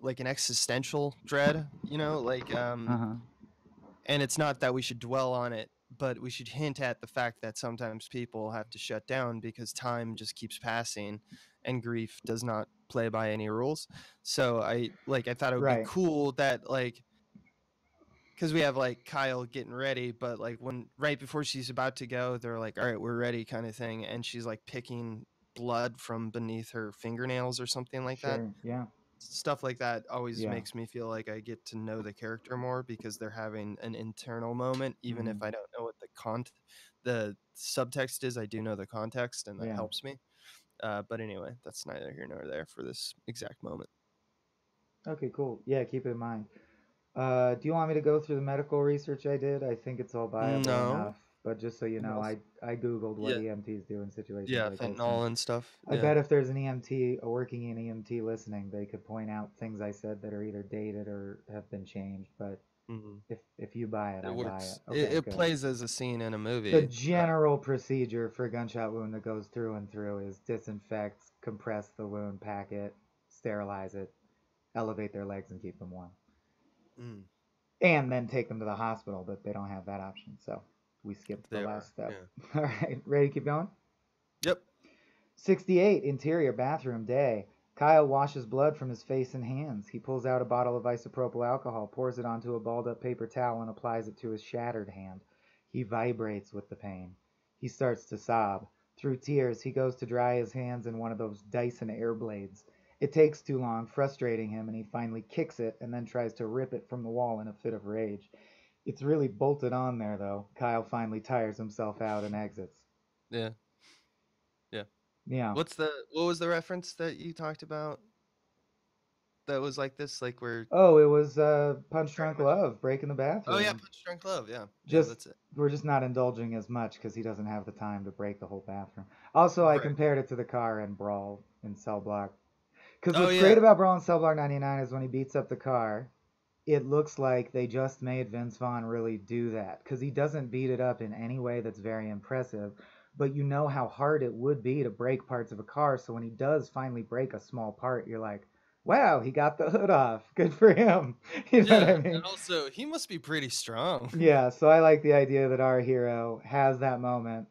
like an existential dread, like and it's not that we should dwell on it, but we should hint at the fact that sometimes people have to shut down because time just keeps passing and grief does not play by any rules. So I thought it would be cool that like because we have like Kyle getting ready, but like when right before she's about to go, they're like, all right, we're ready kind of thing. And she's like picking blood from beneath her fingernails or something like that. Yeah. Stuff like that always makes me feel like I get to know the character more because they're having an internal moment, even if I don't know what the subtext is. I do know the context, and that helps me. But anyway, that's neither here nor there for this exact moment. Okay, cool. Yeah, keep it in mind. Do you want me to go through the medical research I did? I think it's all viable enough. But just so you know, I Googled what EMTs do in situations like this. Fentanyl and stuff. I bet if there's an EMT, a working EMT listening, they could point out things I said that are either dated or have been changed. But if you buy it, I works. buy it. Okay, it plays as a scene in a movie. The general procedure for a gunshot wound that goes through and through is disinfect, compress the wound, pack it, sterilize it, elevate their legs, and keep them warm. And then take them to the hospital, but they don't have that option. So We skipped the They last are. step. Yeah. All right, ready to keep going? Yep. 68, interior bathroom day. Kyle washes blood from his face and hands. He pulls out a bottle of isopropyl alcohol, pours it onto a balled up paper towel, and applies it to his shattered hand. He vibrates with the pain. He starts to sob. Through tears, he goes to dry his hands in one of those Dyson air blades. It takes too long, frustrating him, and he finally kicks it and then tries to rip it from the wall in a fit of rage. It's really bolted on there, though. Kyle finally tires himself out and exits. Yeah. Yeah. What was the reference that you talked about? That was like this, like where Oh, it was Punch Very Drunk much- Love, Breaking the Bathroom. Oh yeah, Punch Drunk Love, yeah. Just that's it. we're just not indulging as much because he doesn't have the time to break the whole bathroom. Also, I Right. compared it to the car in Brawl in Cell Block. Because Oh, what's yeah. great about Brawl in Cell Block 99 is when he beats up the car, it looks like they just made Vince Vaughn really do that. Because he doesn't beat it up in any way that's very impressive, but you know how hard it would be to break parts of a car. So when he does finally break a small part, you're like, wow, he got the hood off. Good for him. You know what I mean? And also he must be pretty strong. Yeah, so I like the idea that our hero has that moment,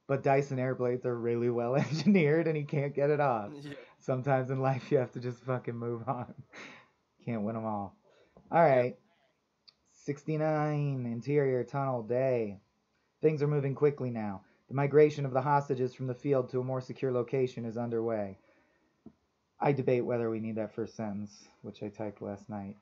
but Dyson Airblades are really well engineered and he can't get it off. Yeah. Sometimes in life you have to just fucking move on. Can't win them all. All right. 69, interior tunnel day. Things are moving quickly now. The migration of the hostages from the field to a more secure location is underway. I debate whether we need that first sentence, which I typed last night.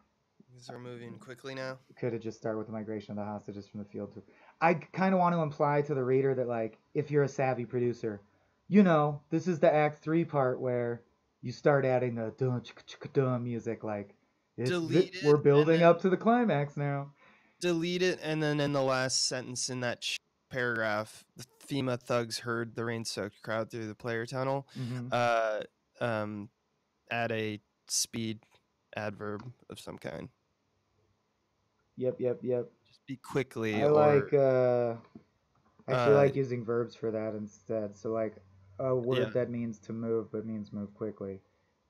These are moving quickly now. Could it just start with the migration of the hostages from the field to... I kind of want to imply to the reader that, like, if you're a savvy producer, you know, this is the Act 3 part where you start adding the dun chicka chicka dun music, like, Delete it we're building and then- up to the climax now. Delete it, and then in the last sentence in that paragraph, the FEMA thugs heard the rain-soaked crowd through the player tunnel. Mm-hmm. Add a speed adverb of some kind. Yep. Just be quickly I like, I feel like uh, using verbs for that instead. So, like, a word Yeah. that means to move but means move quickly.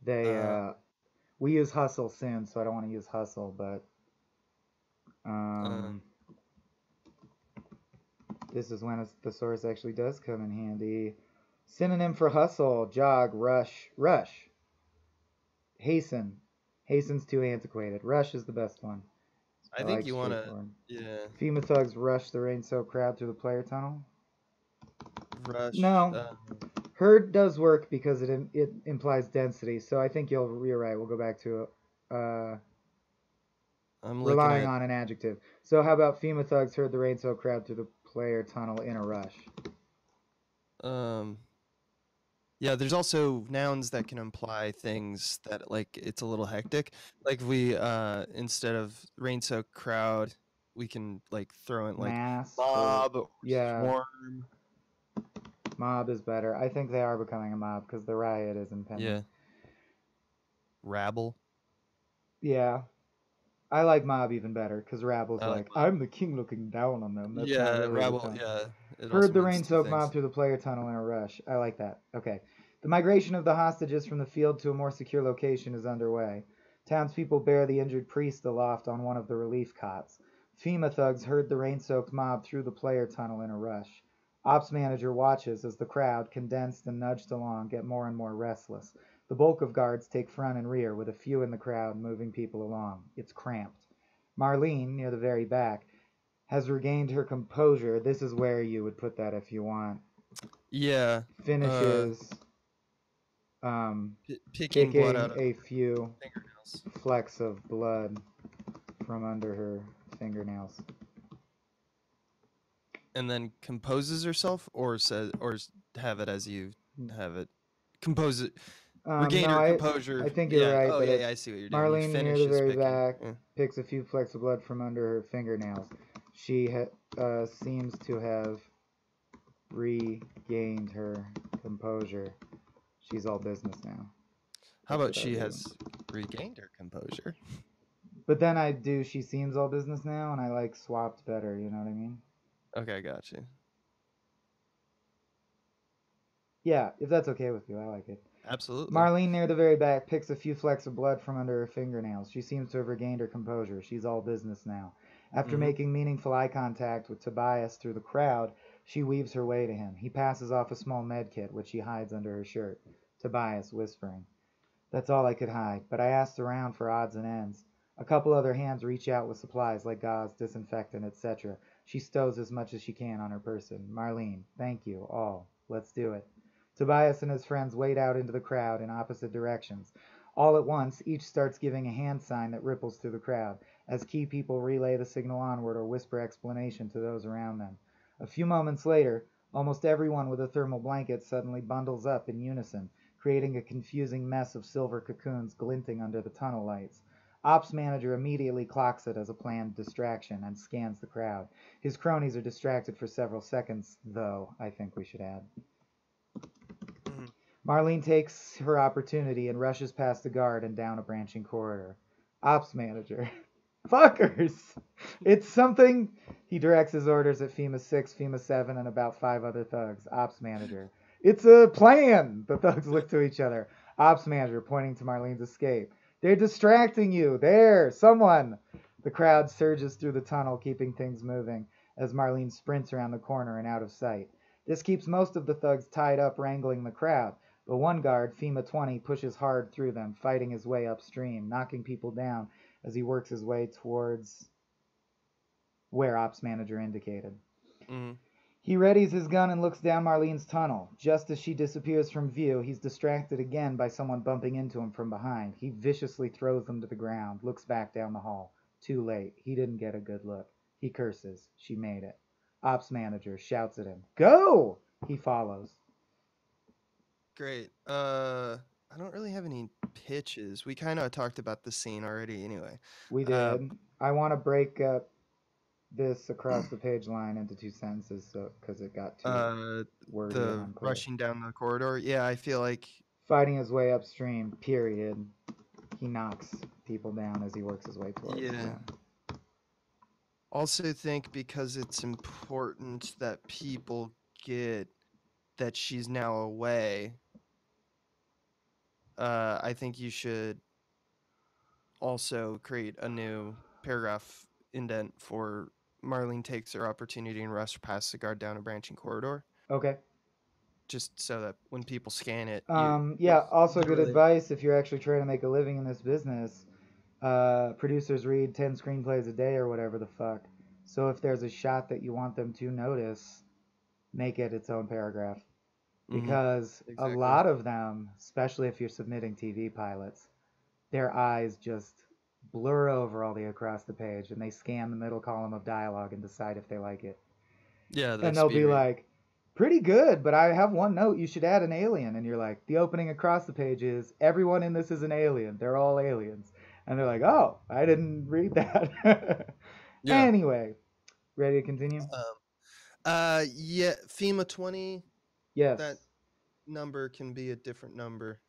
We use hustle soon, so I don't want to use hustle, but this is when a thesaurus actually does come in handy. Synonym for hustle: jog, rush. Hasten. Hasten's too antiquated. Rush is the best one. I think you want to, FEMA thugs rush the rain-soaked crowd through the player tunnel. rush. No. Herd does work because it implies density, so I think you're right. We'll go back to I'm relying on an adjective. So how about FEMA thugs heard the rain-soaked crowd through the player tunnel in a rush? Yeah, there's also nouns that can imply things that, like, it's a little hectic. Like we instead of rain-soaked crowd, we can like throw in like Mass. mob, or yeah. swarm. Mob is better. I think they are becoming a mob because the riot is impending. Yeah. Rabble. Yeah. I like mob even better because rabble's like, mob. I'm the king looking down on them. That's not Yeah, really rabble. the Yeah. it Heard also the means two rain-soaked things. mob through the player tunnel in a rush. I like that. Okay. The migration of the hostages from the field to a more secure location is underway. Townspeople bear the injured priest aloft on one of the relief cots. FEMA thugs herd the rain-soaked mob through the player tunnel in a rush. Ops manager watches as the crowd, condensed and nudged along, get more and more restless. The bulk of guards take front and rear, with a few in the crowd moving people along. It's cramped. Marlene, near the very back, has regained her composure. This is where you would put that if you want. Yeah. Finishes Picking blood out of a few fingernails. flecks of blood from under her fingernails. And then composes herself, or have it as you have it. Compose it. Regain her composure. I think you're right. Oh, but yeah, I see what you're doing. Marlene, near the very back, Yeah. picks a few flecks of blood from under her fingernails. She seems to have regained her composure. She's all business now. How about she has regained her composure? But then I do, she seems all business now, and I like swapped better, you know what I mean? Okay, got you. Yeah, if that's okay with you, I like it. Absolutely. Marlene, near the very back, picks a few flecks of blood from under her fingernails. She seems to have regained her composure. She's all business now. After Mhm. making meaningful eye contact with Tobias through the crowd, she weaves her way to him. He passes off a small med kit, which she hides under her shirt. Tobias whispering, "That's all I could hide, but I asked around for odds and ends. A couple other hands reach out with supplies like gauze, disinfectant, etc. She stows as much as she can on her person. Marlene, thank you, all. Let's do it." Tobias and his friends wade out into the crowd in opposite directions. All at once, each starts giving a hand sign that ripples through the crowd, as key people relay the signal onward or whisper explanation to those around them. A few moments later, almost everyone with a thermal blanket suddenly bundles up in unison, creating a confusing mess of silver cocoons glinting under the tunnel lights. Ops manager immediately clocks it as a planned distraction and scans the crowd. His cronies are distracted for several seconds, though, I think we should add. Mhm. Marlene takes her opportunity and rushes past the guard and down a branching corridor. Ops manager. Fuckers! It's something. He directs his orders at FEMA 6, FEMA 7, and about 5 other thugs. Ops manager. It's a plan! The thugs look to each other. Ops manager pointing to Marlene's escape. They're distracting you! There! Someone! The crowd surges through the tunnel, keeping things moving, as Marlene sprints around the corner and out of sight. This keeps most of the thugs tied up wrangling the crowd, but one guard, FEMA 20, pushes hard through them, fighting his way upstream, knocking people down as he works his way towards where Ops Manager indicated. Mhm. He readies his gun and looks down Marlene's tunnel. Just as she disappears from view, he's distracted again by someone bumping into him from behind. He viciously throws them to the ground, looks back down the hall. Too late. He didn't get a good look. He curses. She made it. Ops Manager shouts at him. Go! He follows. Great. I don't really have any pitches. We kind of talked about the scene already anyway. We Uh, did. I want to break up this across the page line into 2 sentences because it got too uh, wordy and the unclear. rushing down the corridor. Yeah, I feel like Fighting his way upstream, period. He knocks people down as he works his way towards Yeah. them. Also think because it's important that people get that she's now away. I think you should also create a new paragraph indent for Marlene takes her opportunity and rushes past the guard down a branching corridor, Okay. just so that when people scan it, Yeah, also good literally- advice if you're actually trying to make a living in this business. Producers read 10 screenplays a day or whatever the fuck. So if there's a shot that you want them to notice, make it its own paragraph. Mhm. Because Exactly. a lot of them, especially if you're submitting TV pilots, their eyes just blur over all the across the page and they scan the middle column of dialogue and decide if they like it. Yeah, And they'll be like, pretty good, but I have one note, you should add an alien. And you're like, the opening across the page is, everyone in this is an alien. They're all aliens. And they're like, oh, I didn't read that. Yeah. Anyway, ready to continue? Yeah, FEMA 20, Yes. that number can be a different number.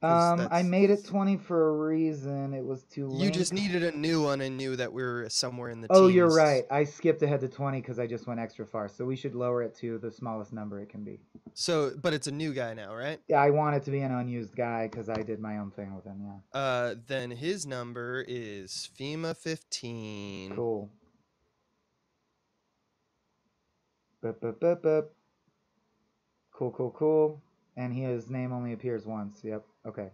'cause I made it that's- 20 for a reason. It was too You just lengthy. needed a new one and knew that we were somewhere in the Oh, you're teens. right. I skipped ahead to 20 because I just went extra far. So we should lower it to the smallest number it can be. So, but it's a new guy now, right? Yeah, I want it to be an unused guy because I did my own thing with him. Yeah. Then his number is FEMA 15. Cool. Bup, bup, bup, bup. Cool, cool, cool. And his name only appears once. Yep. Okay.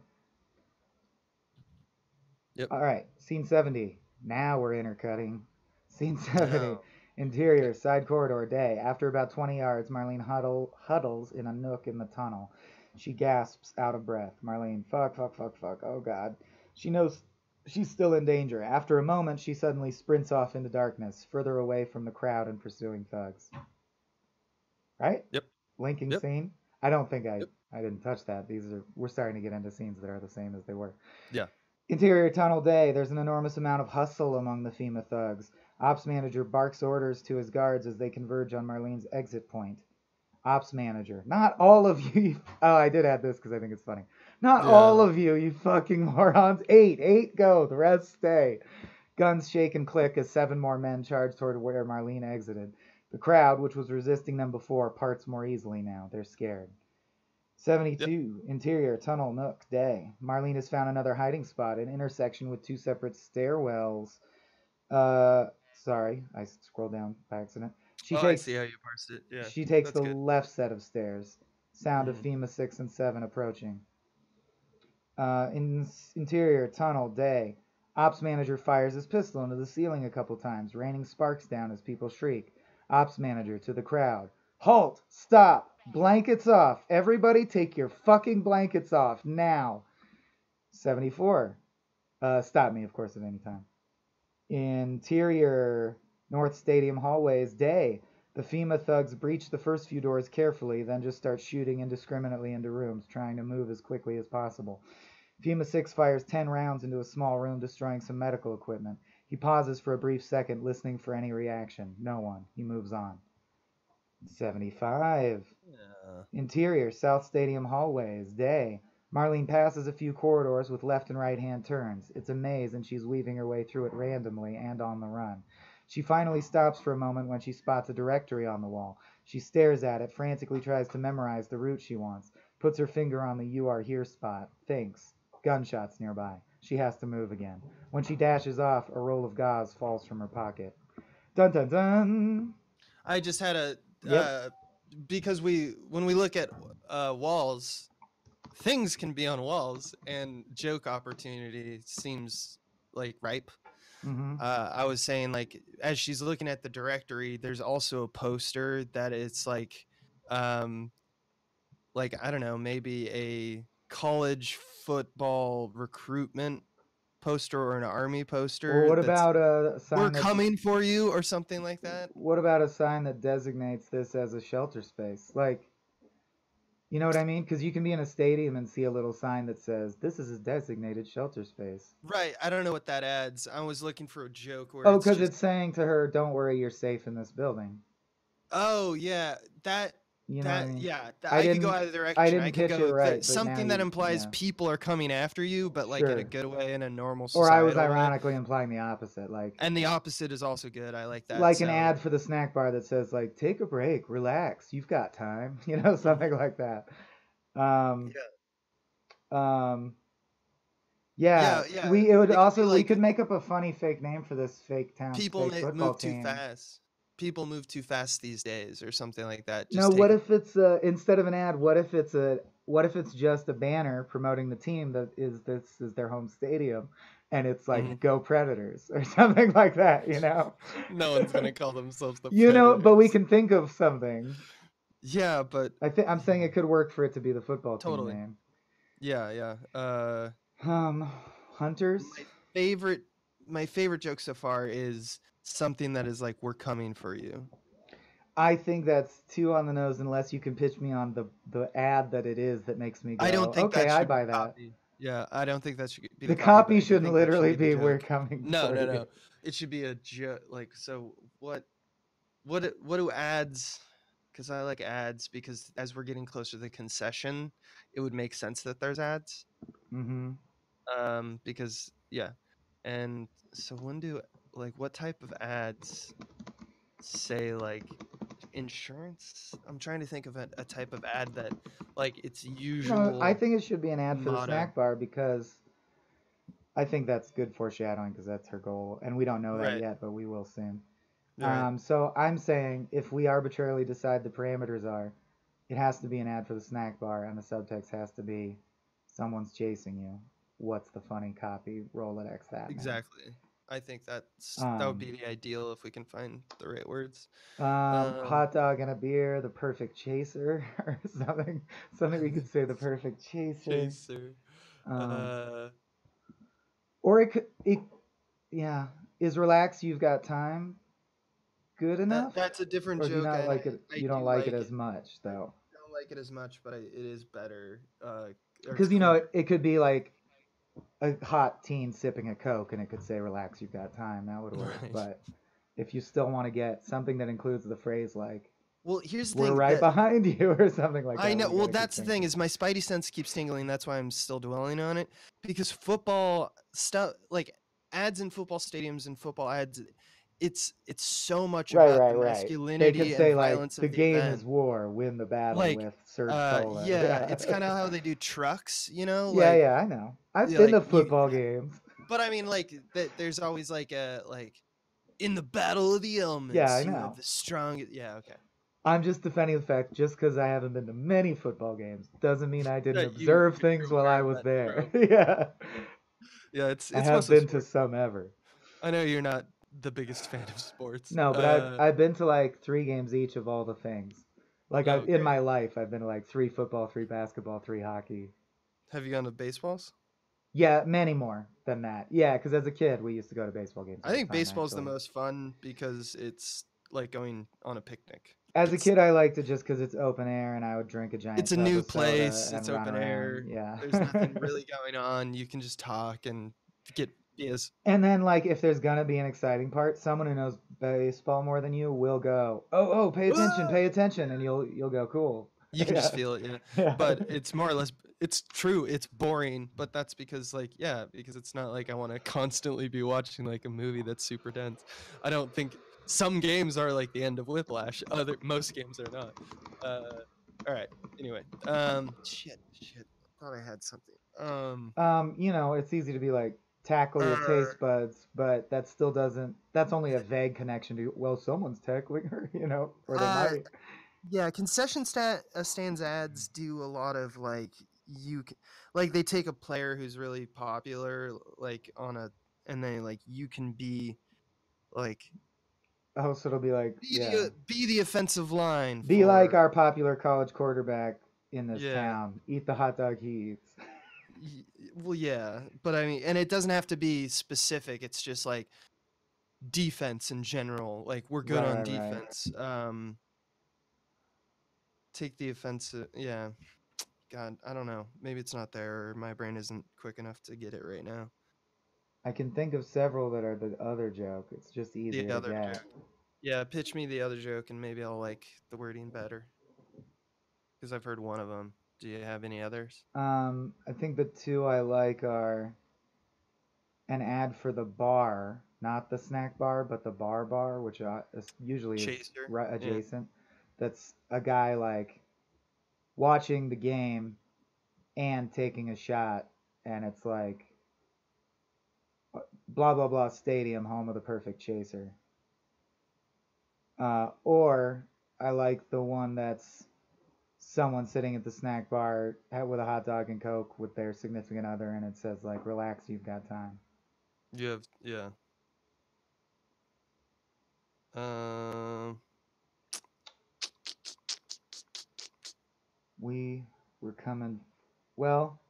Yep. All right. Scene 70. Now we're intercutting. Scene 70. Oh. Interior, side corridor, day. After about 20 yards, Marlene huddles in a nook in the tunnel. She gasps out of breath. Marlene, fuck. Oh, God. She knows she's still in danger. After a moment, she suddenly sprints off into darkness, further away from the crowd and pursuing thugs. Right? Yep. Linking Yep. scene? I don't think I Yep. didn't touch that. We're starting to get into scenes that are the same as they were. Yeah. Interior tunnel day. There's an enormous amount of hustle among the FEMA thugs. Ops manager barks orders to his guards as they converge on Marlene's exit point. Ops manager. Not all of you. Oh, I did add this because I think it's funny. Not all of you, you fucking morons. 8 go. The rest stay. Guns shake and click as 7 more men charge toward where Marlene exited. The crowd, which was resisting them before, parts more easily now. They're scared. 72. Interior tunnel nook day. Marlene has found another hiding spot, an intersection with 2 separate stairwells. Sorry, I scrolled down by accident. She Oh, I takes see how you parsed it. Yeah, she takes that's the good. left set of stairs. Sound of Mhm. FEMA 6 and 7 approaching. Interior tunnel day. Ops manager fires his pistol into the ceiling a couple times, raining sparks down as people shriek. Ops manager to the crowd. Halt! Stop! Blankets off! Everybody take your fucking blankets off now! 74. Stop me, of course, at any time. Interior North Stadium hallways day. The FEMA thugs breach the first few doors carefully, then just start shooting indiscriminately into rooms, trying to move as quickly as possible. FEMA 6 fires 10 rounds into a small room, destroying some medical equipment. He pauses for a brief second, listening for any reaction. No one. He moves on. 75. Yeah. Interior South Stadium hallways day. Marlene passes a few corridors with left and right hand turns. It's a maze and she's weaving her way through it randomly and on the run. She finally stops for a moment when she spots a directory on the wall. She stares at it, frantically tries to memorize the route she wants, puts her finger on the "you are here" spot, thinks. Gunshots nearby. She has to move again. When she dashes off, a roll of gauze falls from her pocket. Dun dun dun! I just had a Yep. because when we look at walls, things can be on walls, and joke opportunity seems like ripe. Mm-hmm. I was saying, like, as she's looking at the directory, there's also a poster that it's like I don't know, maybe a college football recruitment poster or an army poster. Or what that's about a "We're sign that coming for you" or something like that. what about a sign that designates this as a shelter space? Like, you know what I mean? Because you can be in a stadium and see a little sign that says, "This is a designated shelter space." Right. I don't know what that adds. I was looking for a joke where Oh, it's because just, it's saying to her, "Don't worry, you're safe in this building." oh yeah, You know what I mean? I could go either direction. I I didn't can pitch it go right, but now something that you, implies yeah, people are coming after you, but like in a sure. good way, in a normal Or I was societal way. ironically implying the opposite, And the opposite is also good. I like that. like an So ad for the snack bar that says like, "Take a break, relax, you've got time," you know, something like that. Um, um, yeah, yeah, it would it could be also we like could make up a funny fake name for this fake town's fake football move too team. fast. People move too fast these days, or something like that. No, Just what take if it's instead of an ad? What if it's just a banner promoting the team that is this is their home stadium, and it's like Mhm. "Go Predators" or something like that, you know? No one's gonna call themselves the You know, but we Predators. can think of something. Yeah, but I'm saying it could work for it to be the football team totally. name. Yeah. Hunters. My favorite my favorite joke so far is something that is like, "We're coming for you." I think that's too on the nose unless you can pitch me on the ad that it is that makes me go, I don't think okay, that I should be buy the that. copy. Yeah, I don't think that should be The the copy, but copy I do shouldn't think that should literally be the be "We're joke. coming No, for no, you." no. It should be a joke. Like, so what do ads? Because I like ads, because as we're getting closer to the concession, it would make sense that there's ads. Mm-hmm. Because yeah, and so what type of ads say like insurance? I'm trying to think of a type of ad that like its No, I usual think it should be an ad for the motto. snack bar because I think that's good foreshadowing because that's her goal, and we don't know that Right. yet, but we will soon. Right. So I'm saying if we arbitrarily decide the parameters are, it has to be an ad for the snack bar, and the subtext has to be, "Someone's chasing you. What's the funny copy? Roll it X that." now." Exactly. I think that would be the ideal if we can find the right words. Hot dog and a beer, the perfect chaser, or something. Something we could say, the perfect chaser. Chaser. Or yeah. Is "relax, you've got time" good enough? That's a different Or do you joke. not And like it? I You don't do like it like as much, though. I don't like it as much, but it is better. Or it's Because, you know, clean. it could be like a hot teen sipping a Coke and it could say "relax, you've got time." That would work. Right. But if you still want to get something that includes the phrase like, Well, here's the "We're thing. right behind you," or something like that. I know. we Well, gotta keep that's the thing, thinking. is my spidey sense keeps tingling. That's why I'm still dwelling on it, because football stuff, like ads in football stadiums and football ads, it's so much Right, about right, the right. They masculinity could and say like, violence "The of the game event. is war, win the battle" Like, with Serge Cola. yeah, it's kind of how they do trucks, Yeah, like, yeah, I know. I've yeah, been like to football games. but I mean, like, there's always like a, like, in the battle of the elements, Yeah, I you know. have the strongest. Yeah, okay. I'm just defending the fact just because I haven't been to many football games doesn't mean I didn't That observe you're things while aware I of was that there. trope. Yeah, Yeah, it's I have mostly been to sports. some ever. I know you're not the biggest fan of sports. No, but I've been to like 3 games each of all the things. Like I've in Okay. my life, I've been to like 3 football, 3 basketball, 3 hockey. Have you gone to baseballs? Yeah, many more than that. Yeah, because as a kid, we used to go to baseball games. I all the think time, baseball's the actually. most fun because it's like going on a picnic. As a It's kid, I liked it just because it's open air and I would drink a giant it's a tub new of soda place. and It's run open around. air. Yeah. There's nothing really going on. You can just talk and get beers. And then, like, if there's gonna be an exciting part, someone who knows baseball more than you will go, "Oh, pay attention," and you'll go, "Cool." You can just Yeah. feel it, yeah. Yeah. But it's more or less it's true. It's boring, but that's because like yeah, because it's not like I want to constantly be watching like a movie that's super dense. I don't think some games are like the end of Whiplash. Most games are not. All right. Anyway, shit. Thought I had something. It's easy to be like tackle your taste buds, but that still doesn't. That's only a vague connection to. Well, someone's tackling her, or they might. Yeah, stands ads do a lot of like like they take a player who's really popular like and then like you can be like Oh, so it'll be like, yeah, be the offensive line be like for our popular college quarterback in this yeah. town. Eat the hot dog he eats. Well, yeah, but I mean, and it doesn't have to be specific. It's just like defense in general. Like we're good on Right. defense. Take the offensive. Yeah. God, I don't know. Maybe it's not there, or my brain isn't quick enough to get it right now. I can think of several that are the other joke. It's just easier The to other get. joke. Yeah, pitch me the other joke, and maybe I'll like the wording better. Because I've heard one of them. Do you have any others? I think the 2 I like are an ad for the bar, not the snack bar, but the bar, which usually is Chaser. right adjacent. Yeah. That's a guy like watching the game and taking a shot, and it's like blah blah blah stadium, home of the perfect chaser. Or I like the one that's someone sitting at the snack bar with a hot dog and Coke with their significant other, and it says like, "Relax, you've got time." You have, yeah. We're coming. Well,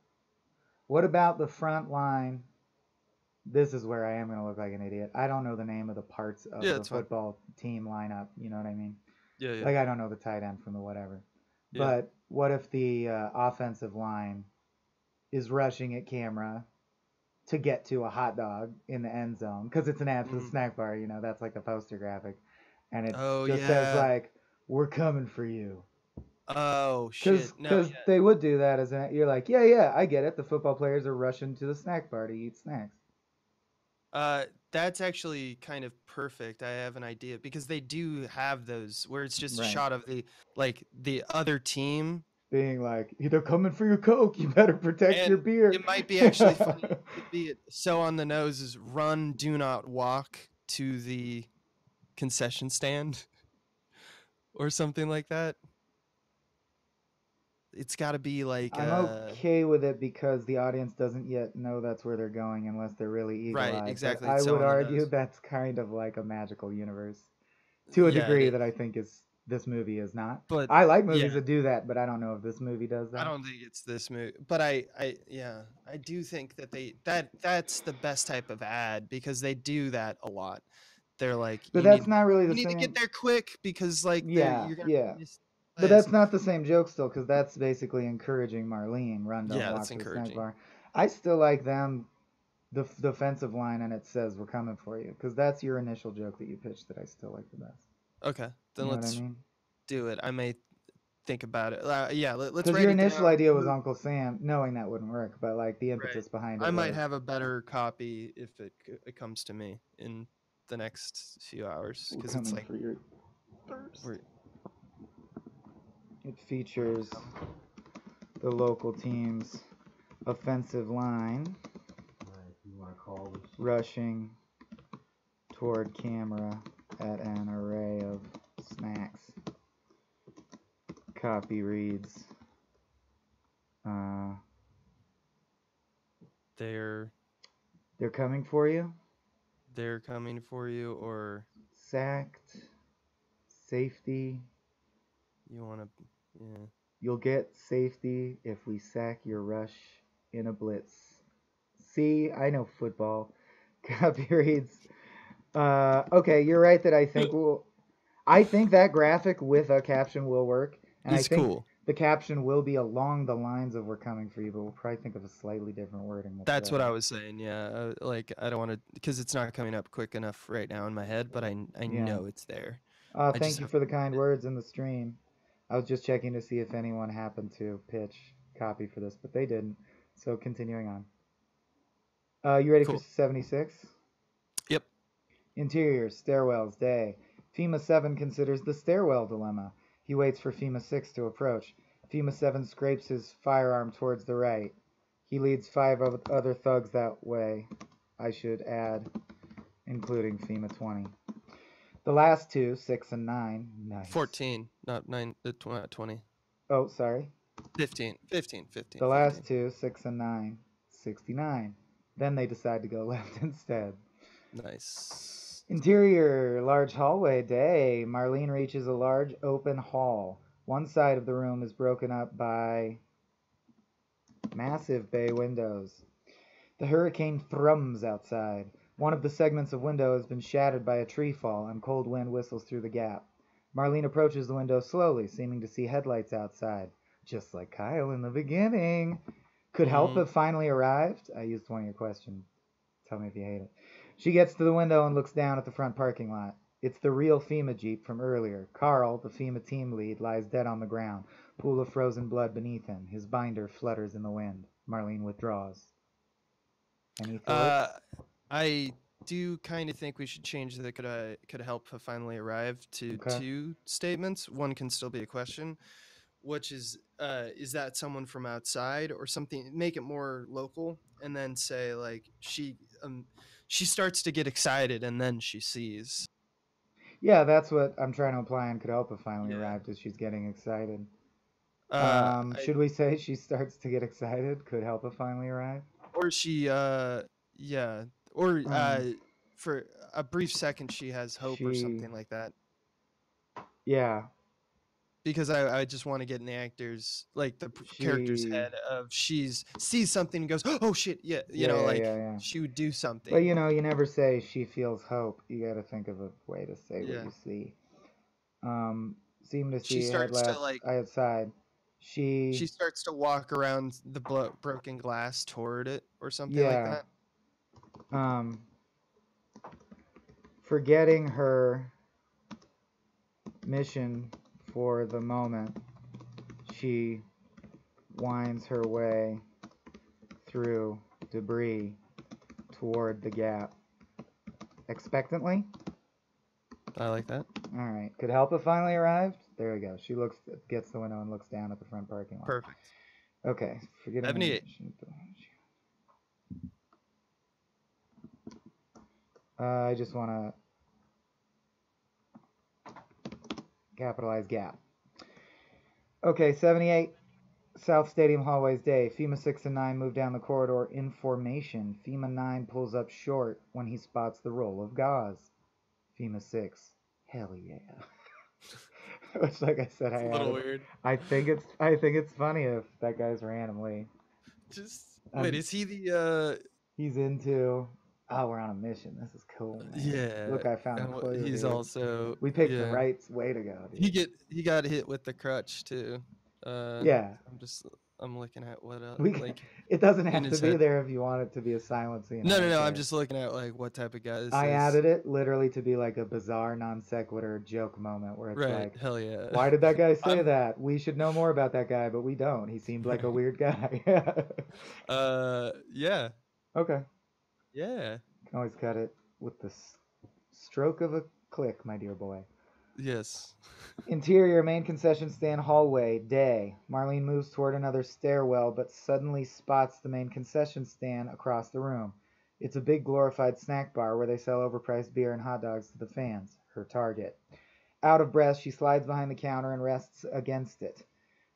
what about the front line? This is where I am going to look like an idiot. I don't know the name of the parts of the football team lineup. You know what I mean? Yeah. Like I don't know the tight end from the whatever. Yeah. But what if the offensive line is rushing at camera to get to a hot dog in the end zone? Because it's an ad for the snack bar. That's like the poster graphic. And it just says like, "We're coming for you." Oh, shit. Because they would do that you're like, yeah, I get it. The football players are rushing to the snack bar to eat snacks. That's actually kind of perfect. I have an idea because they do have those where it's just a shot of the other team being like, "They're coming for your Coke. You better protect your beer." It might be actually funny. It could be so on the nose is run, do not walk to the concession stand or something like that. It's got to be like I'm okay with it because the audience doesn't yet know that's where they're going unless they're really eagle-eyed. Right, exactly. But I would argue that's kind of like a magical universe to a degree that I think this movie is not. But I like movies that do that, but I don't know if this movie does that. I don't think it's this movie, but I do think that that's the best type of ad because they do that a lot. They're like, but that's not really the same. You need to get there quick because like you're gonna But that's not the same joke still, because that's basically encouraging Marlene. Run, don't walk to the snack bar. I still like them, the defensive line, and it says, "We're coming for you," because that's your initial joke that you pitched that I still like the best. Okay, then let's do it. I may think about it. Let's. Because your initial idea was Uncle Sam, knowing that wouldn't work, but like the impetus behind it. I might have a better copy if it comes to me in the next few hours because it's like. It features the local team's offensive line rushing toward camera at an array of snacks. Copy reads. They're coming for you. coming for you, or Sacked. Safety. you want to, yeah. You'll get safety if we sack your rush in a blitz. See, I know football. Copy reads. Okay, you're right that I think that graphic with a caption will work. And It's I think cool. the caption will be along the lines of "We're coming for you," but we'll probably think of a slightly different wording. That's what I was saying. Yeah, like I don't want to, because it's not coming up quick enough right now in my head, but I Yeah. know it's there. I Thank just you have for the kind words in the stream. I was just checking to see if anyone happened to pitch copy for this, but they didn't. So continuing on. You ready for Cool. 76? Yep. Interior, stairwells, day. FEMA 7 considers the stairwell dilemma. He waits for FEMA 6 to approach. FEMA 7 scrapes his firearm towards the right. He leads 5 other thugs that way, I should add, including FEMA 20. The last two, 6 and 9. Nice. 14, not 9, 20. Oh, sorry. 15. The last two, 6 and 9, 69. Then they decide to go left instead. Nice. Interior, large hallway, day. Marlene reaches a large open hall. One side of the room is broken up by massive bay windows. The hurricane thrums outside. One of the segments of window has been shattered by a tree fall, and cold wind whistles through the gap. Marlene approaches the window slowly, seeming to see headlights outside. Just like Kyle in the beginning. Could help have finally arrived? I used one of your questions. Tell me if you hate it. She gets to the window and looks down at the front parking lot. It's the real FEMA Jeep from earlier. Carl, the FEMA team lead, lies dead on the ground. Pool of frozen blood beneath him. His binder flutters in the wind. Marlene withdraws. Any thoughts? I do kind of think we should change the could help have finally arrived to Okay. 2 statements. One can still be a question, which is that someone from outside or something? Make it more local, and then say like she starts to get excited and then she sees. Yeah, that's what I'm trying to imply and could help have finally Yeah. arrived as she's getting excited. Should Should we say she starts to get excited? Could help have finally arrived? or she yeah, or for a brief second she has hope or She- something like that. Yeah. Because I just want to get in the actor's, like the character's She- head of sees something and goes, oh shit, yeah, you know, like yeah. she would do something. But you know, you never say she feels hope. You got to think of a way to say Yeah. what you see. Seem to She see starts to, headlamps like- outside. She starts to walk around the broken glass toward it or something Yeah. like that. Forgetting her mission for the moment, she winds her way through debris toward the gap. Expectantly? I like that. All right. Could help have finally arrived? There we go. She gets the window and looks down at the front parking lot. Perfect. Okay. Forgetting her 78. mission. I just want to capitalize gap. Okay, 78. South Stadium hallways day. FEMA 6 and 9 move down the corridor in formation. FEMA 9 pulls up short when he spots the roll of gauze. FEMA 6. Hell yeah. Which, like I said, It's a little weird. I think it's funny if that guy's randomly. Just Um, wait, is he the He's into. Oh, we're on a mission. This is cool, man. yeah. Look, I found a and clue. he's dude. also We picked yeah. the right way to go, dude. He got hit with the crutch too. Yeah. I'm looking at what else. We- Like It doesn't in have to his be head. there if you want it to be a silent scene. no, I don't I'm care. just looking at like what type of guy this I is. added it literally to be like a bizarre non sequitur joke moment where it's Right, like, hell yeah. why did that guy say I'm- that? We should know more about that guy, but we don't. He seemed like a weird guy. Yeah, Okay. yeah, Can always cut it with the stroke of a click, my dear boy. yes. Interior main concession stand hallway, day. Marlene moves toward another stairwell, but suddenly spots the main concession stand across the room. It's a big glorified snack bar where they sell overpriced beer and hot dogs to the fans, her target. Out of breath, she slides behind the counter and rests against it.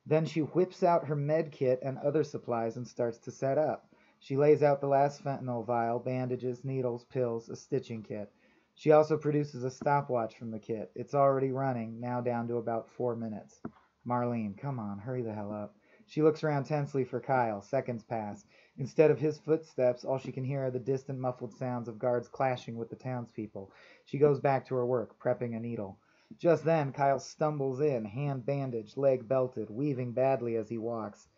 Then she whips out her med kit and other supplies and starts to set up. She lays out the last fentanyl vial, bandages, needles, pills, a stitching kit. She also produces a stopwatch from the kit. It's already running, now down to about 4 minutes. Marlene, come on, hurry the hell up. She looks around tensely for Kyle. Seconds pass. Instead of his footsteps, all she can hear are the distant muffled sounds of guards clashing with the townspeople. She goes back to her work, prepping a needle. Just then, Kyle stumbles in, hand bandaged, leg belted, weaving badly as he walks.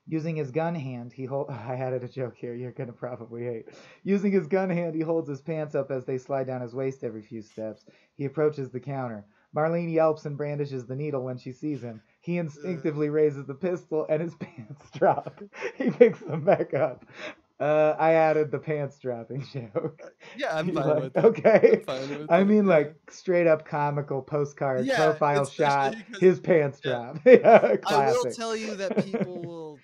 Using his gun hand, I added a joke here you're going to probably hate. Using his gun hand, he holds his pants up as they slide down his waist every few steps. He approaches the counter. Marlene yelps and brandishes the needle when she sees him. He instinctively raises the pistol and his pants drop. He picks them back up. I added the pants dropping joke. Yeah, I'm He's fine like, with it. okay. I'm fine with I it, mean, yeah. like, straight up comical postcard, Yeah, profile shot, especially 'cause- his pants yeah. drop. Yeah, I will classic. tell you that people will.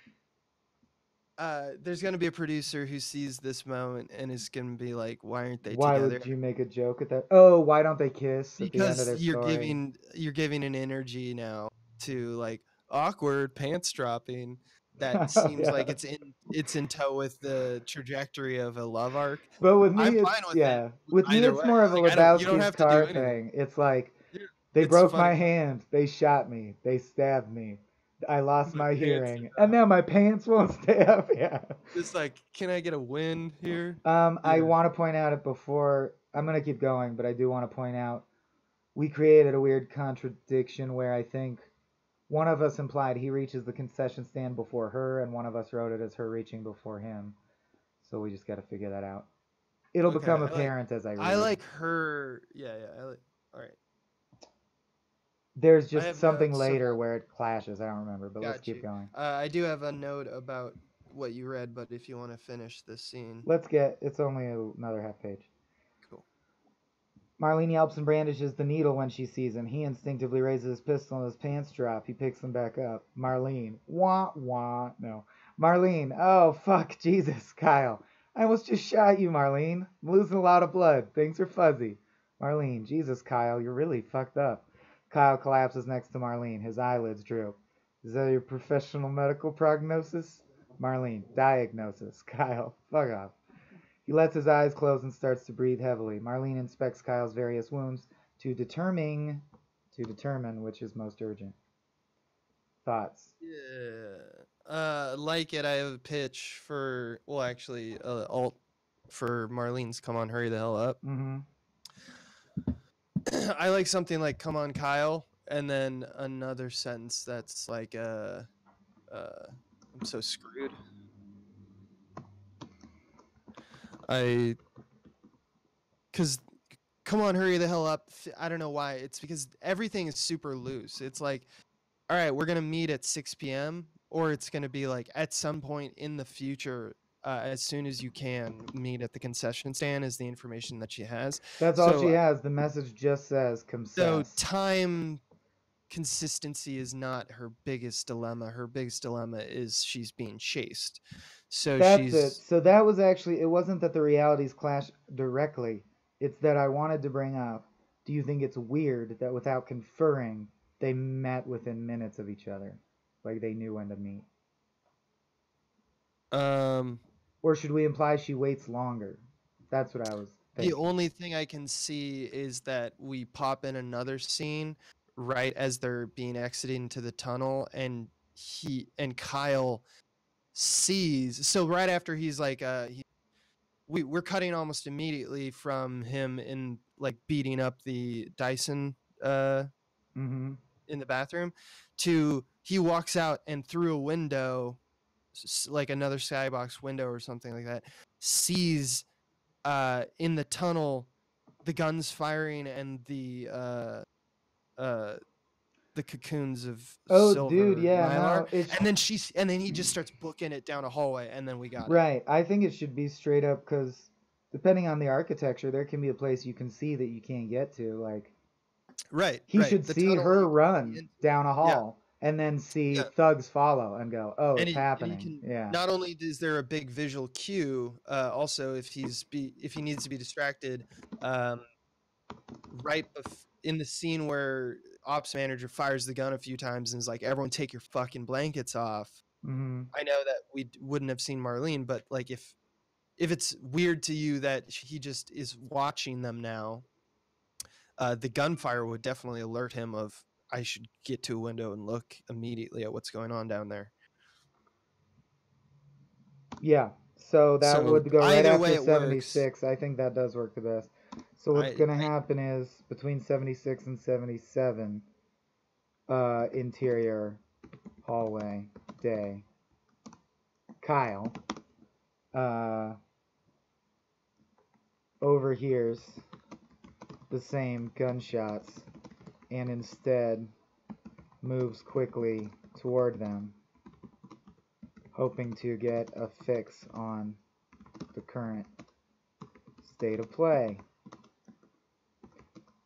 There's gonna be a producer who sees this moment and is gonna be like, "Why aren't they Why together?" would you make a joke at that? Oh, why don't they kiss at the end of Because their story? you're giving an energy now to like awkward pants dropping that seems like Yeah. it's in tow with the trajectory of a love arc. But with me, I'm it's, fine with yeah. it With me, either it's way. more of a Like you don't Lebowski's have to do car anything. thing. It's like, Yeah, they it's broke funny. my hand, they shot me, they stabbed me, I lost My my pants hearing, are and now my pants won't stay up. Yeah. It's like, can I get a win here? I Yeah. want to point out it before. I'm gonna keep going, but I do want to point out we created a weird contradiction where I think one of us implied he reaches the concession stand before her, and one of us wrote it as her reaching before him. So we just got to figure that out. It'll Okay, become apparent as I read. I like her. Yeah. All right. There's I just have something notes, so- later where it clashes. I don't remember, but let's Got keep you. going. I do have a note about what you read, but if you want to finish this scene, It's only another half page. cool. Marlene yelps and brandishes the needle when she sees him. He instinctively raises his pistol and his pants drop. He picks them back up. Marlene. Wah, wah. No. Marlene. Oh, fuck. Jesus. Kyle. I almost just shot you, Marlene. I'm losing a lot of blood. Things are fuzzy. Marlene. Jesus, Kyle. You're really fucked up. Kyle collapses next to Marlene. His eyelids droop. Is that your professional medical prognosis? Marlene. Diagnosis. Kyle. Fuck off. He lets his eyes close and starts to breathe heavily. Marlene inspects Kyle's various wounds to determine which is most urgent. Thoughts? Yeah. Like it, I have a pitch for, well, actually, alt for Marlene's "Come on, hurry the hell up." Mm-hmm. I like something like "Come on, Kyle," and then another sentence that's like, "I'm so screwed." Because "Come on, hurry the hell up." I don't know why. It's because everything is super loose. It's like, all right, we're gonna meet at 6 p.m. or it's gonna be like at some point in the future, as soon as you can meet at the concession stand is the information that she has. That's all So, she has. The message just says So "concess." time consistency is not her biggest dilemma. Her biggest dilemma is she's being chased. So That's it. So that was actually, it wasn't that the realities clash directly. It's that I wanted to bring up, do you think it's weird that without conferring, they met within minutes of each other? Like they knew when to meet? Or should we imply she waits longer? That's what I was thinking. The only thing I can see is that we pop in another scene right as they're being exited into the tunnel, and Kyle sees. So right after he's like, we're cutting almost immediately from him in like beating up the Dyson Mm-hmm. in the bathroom to he walks out and through a window, like another skybox window or something like that, sees in the tunnel the guns firing and the cocoons of silver Dude, yeah, Mylar. no, and then he just starts booking it down a hallway, and then we got it. right. I think it should be straight up because depending on the architecture, there can be a place you can see that you can't get to. Like Right. he right. should The see tunnel her you- run down a hall, and then see Yeah. thugs follow and go, oh, And it's he happening. can Yeah. not only is there a big visual cue, also if he needs to be distracted, in the scene where ops manager fires the gun a few times and is like, everyone take your fucking blankets off. Mm-hmm. I know that we wouldn't have seen Marlene, but like if it's weird to you that he just is watching them now, the gunfire would definitely alert him of, I should get to a window and look immediately at what's going on down there. Yeah. So that So would go right either after way it 76. works. I think that does work the best. So what's going to happen is between 76 and 77, interior hallway day, Kyle overhears the same gunshots and instead moves quickly toward them, hoping to get a fix on the current state of play.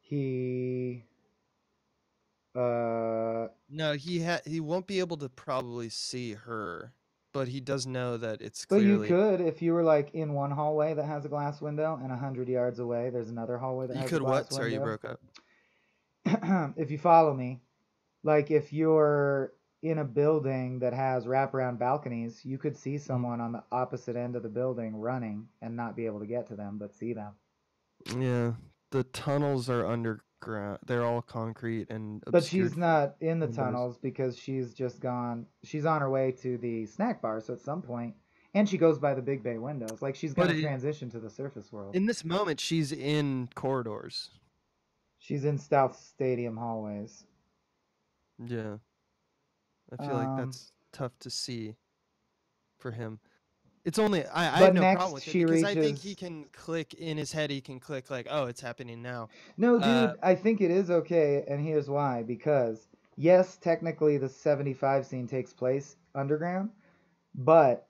He no, he won't be able to probably see her, but he does know that it's but you clearly. could, if you were like in one hallway that has a glass window and 100 yards away there's another hallway that You has could a glass what? Sorry, you window. broke up. If you follow me, like if you're in a building that has wraparound balconies, you could see someone on the opposite end of the building running and not be able to get to them, but see them. Yeah, the tunnels are underground. They're all concrete and obscured. But she's not in the windows. tunnels because she's just gone. She's on her way to the snack bar, so at some point, and she goes by the big bay windows. Like she's going to transition to the surface world. In this moment, she's in corridors. She's in South Stadium hallways. Yeah. I feel like that's tough to see for him. It's only I have no problem with it because I think he can click in his head. He can click like, oh, it's happening now. No, dude, I think it is okay, and here's why. Because yes, technically the 75 scene takes place underground, but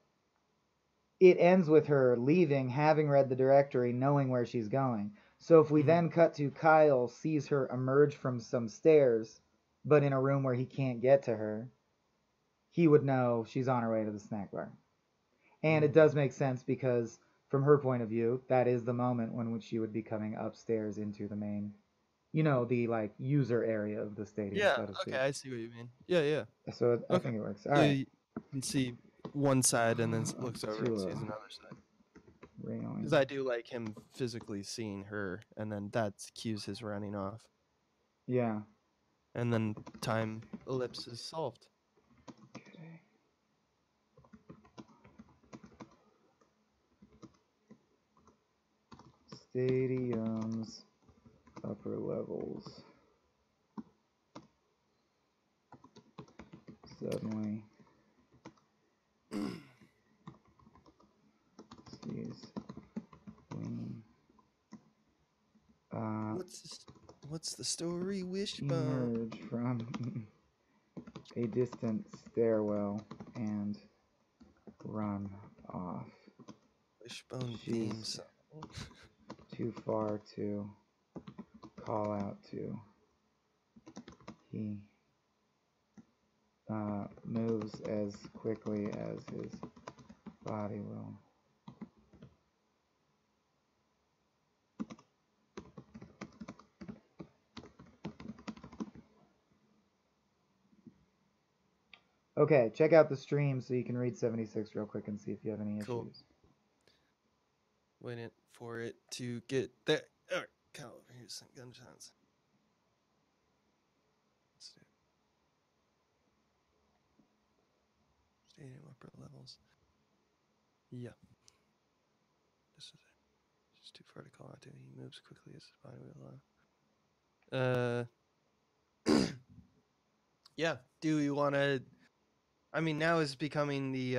it ends with her leaving, having read the directory, knowing where she's going. So if we then cut to Kyle sees her emerge from some stairs, but in a room where he can't get to her, he would know she's on her way to the snack bar. And it does make sense because from her point of view, that is the moment when she would be coming upstairs into the main, the like user area of the stadium. Yeah, so to speak. Okay, I see what you mean. Yeah. So I think it works. All right. You can see one side and then looks over and sees another side. Because I do like him physically seeing her, and then that cues his running off. Yeah. And then time ellipse is solved. Okay. Stadiums, upper levels. Suddenly sees Wayne. What's the story, Wishbone? Emerge from a distant stairwell and run off. Wishbone theme song. Too far to call out to. He moves as quickly as his body will. Okay, check out the stream so you can read 76 real quick and see if you have any issues. Waiting for it to get there. All right, Kyle, here's some gunshots. Let's do it. Stadium upper levels. Yeah. This is it. It's too far to call out to. He moves quickly as his body will allow. Yeah. Do you want to? I mean, now is becoming the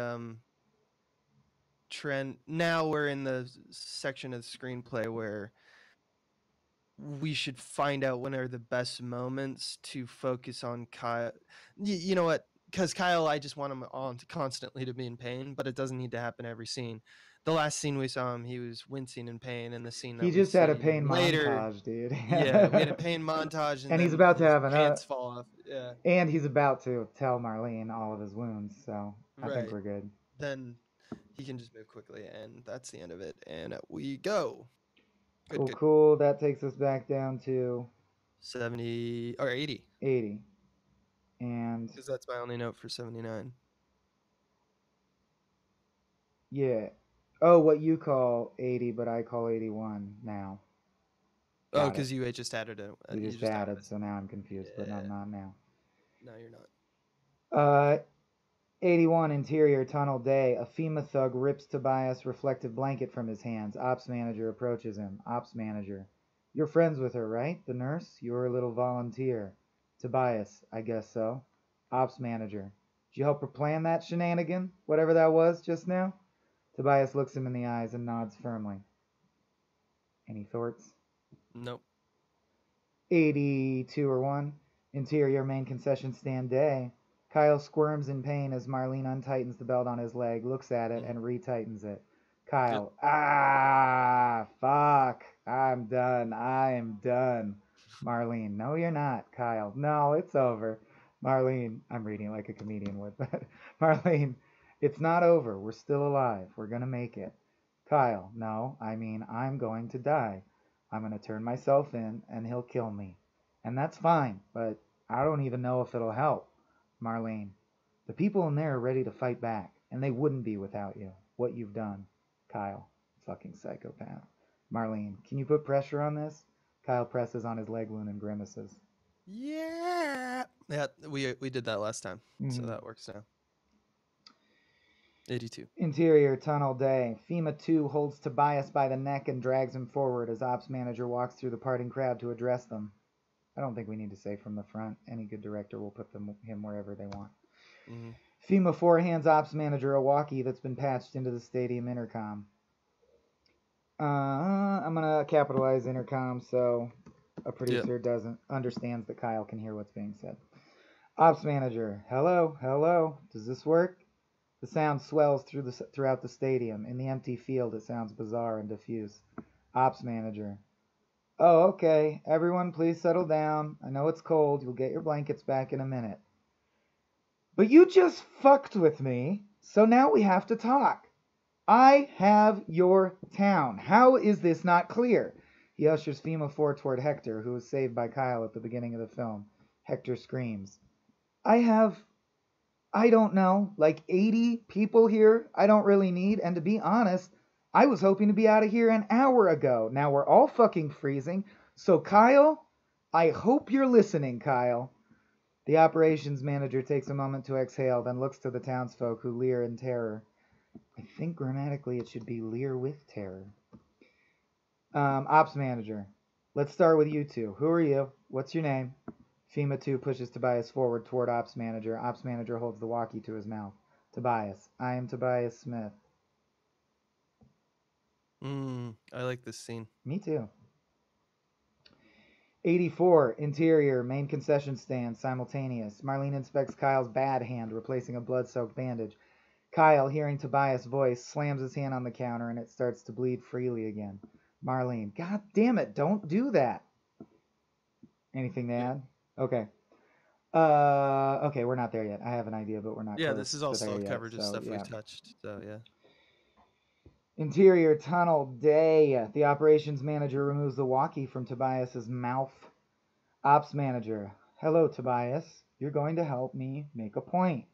trend. Now we're in the section of the screenplay where we should find out when are the best moments to focus on Kyle. You know what? because Kyle, I just want him on constantly to be in pain, but it doesn't need to happen every scene. The last scene we saw him, he was wincing in pain, and the scene He that we just had a see pain later, montage, dude. yeah, we had a pain montage, and And he's then about to his have pants fall off. Yeah, and he's about to tell Marlene all of his wounds, so I think right. we're good. Then he can just move quickly, and that's the end of it. And we go. Good, Cool, good. cool. That takes us back down to 70 or 80, 80. And because that's my only note for 79. yeah. Oh, what you call 80, but I call 81 now. Oh, Got it. because you just added it. We you just added, it. so now I'm confused, but I'm Yeah. not now. No, you're not. 81 interior tunnel day. A FEMA thug rips Tobias' reflective blanket from his hands. Ops manager approaches him. Ops manager. You're friends with her, right? The nurse? You're a little volunteer. Tobias, I guess so. Ops manager. Did you help her plan that shenanigan? Whatever that was just now? Tobias looks him in the eyes and nods firmly. Any thoughts? Nope. 82 or 1. Interior main concession stand day. Kyle squirms in pain as Marlene untightens the belt on his leg, looks at it, and retightens it. Kyle, fuck. I'm done. I am done. Marlene, no, you're not. Kyle, no, it's over. Marlene, I'm reading like a comedian would, but Marlene, it's not over. We're still alive. We're going to make it. Kyle, no, I mean, I'm going to die. I'm going to turn myself in, and he'll kill me. And that's fine, but I don't even know if it'll help. Marlene, the people in there are ready to fight back, and they wouldn't be without you. What you've done. Kyle, fucking psychopath. Marlene, can you put pressure on this? Kyle presses on his leg wound and grimaces. Yeah. Yeah, we did that last time, so that works now. 82. Interior tunnel day. FEMA 2 holds Tobias by the neck and drags him forward as ops manager walks through the parting crowd to address them. I don't think we need to say from the front. Any good director will put him wherever they want. Mm-hmm. FEMA 4 hands ops manager a walkie that's been patched into the stadium intercom. I'm going to capitalize intercom so a producer understands that Kyle can hear what's being said. Ops manager, hello, hello, does this work? The sound swells throughout the stadium. In the empty field, it sounds bizarre and diffuse. Ops manager, oh, okay. Everyone, please settle down. I know it's cold. You'll get your blankets back in a minute. But you just fucked with me, so now we have to talk. I have your town. How is this not clear? He ushers FEMA 4 toward Hector, who was saved by Kyle at the beginning of the film. Hector screams. I don't know, like 80 people here I don't really need, and to be honest, I was hoping to be out of here an hour ago. Now we're all fucking freezing. So Kyle, I hope you're listening, Kyle. The operations manager takes a moment to exhale, then looks to the townsfolk who leer in terror. I think grammatically it should be leer with terror. Ops manager. Let's start with you two. Who are you? What's your name? FEMA 2 pushes Tobias forward toward Ops manager. Ops manager holds the walkie to his mouth. Tobias. I am Tobias Smith. I like this scene. Me too. 84, interior, main concession stand, simultaneous. Marlene inspects Kyle's bad hand, replacing a blood-soaked bandage. Kyle, hearing Tobias' voice, slams his hand on the counter and it starts to bleed freely again. Marlene, God damn it, don't do that. Anything to add? Okay. Okay, we're not there yet. I have an idea, but we're not. Yeah, this is all slow coverage of stuff we've touched. So yeah. Interior tunnel day. The operations manager removes the walkie from Tobias's mouth. Ops manager. Hello, Tobias. You're going to help me make a point.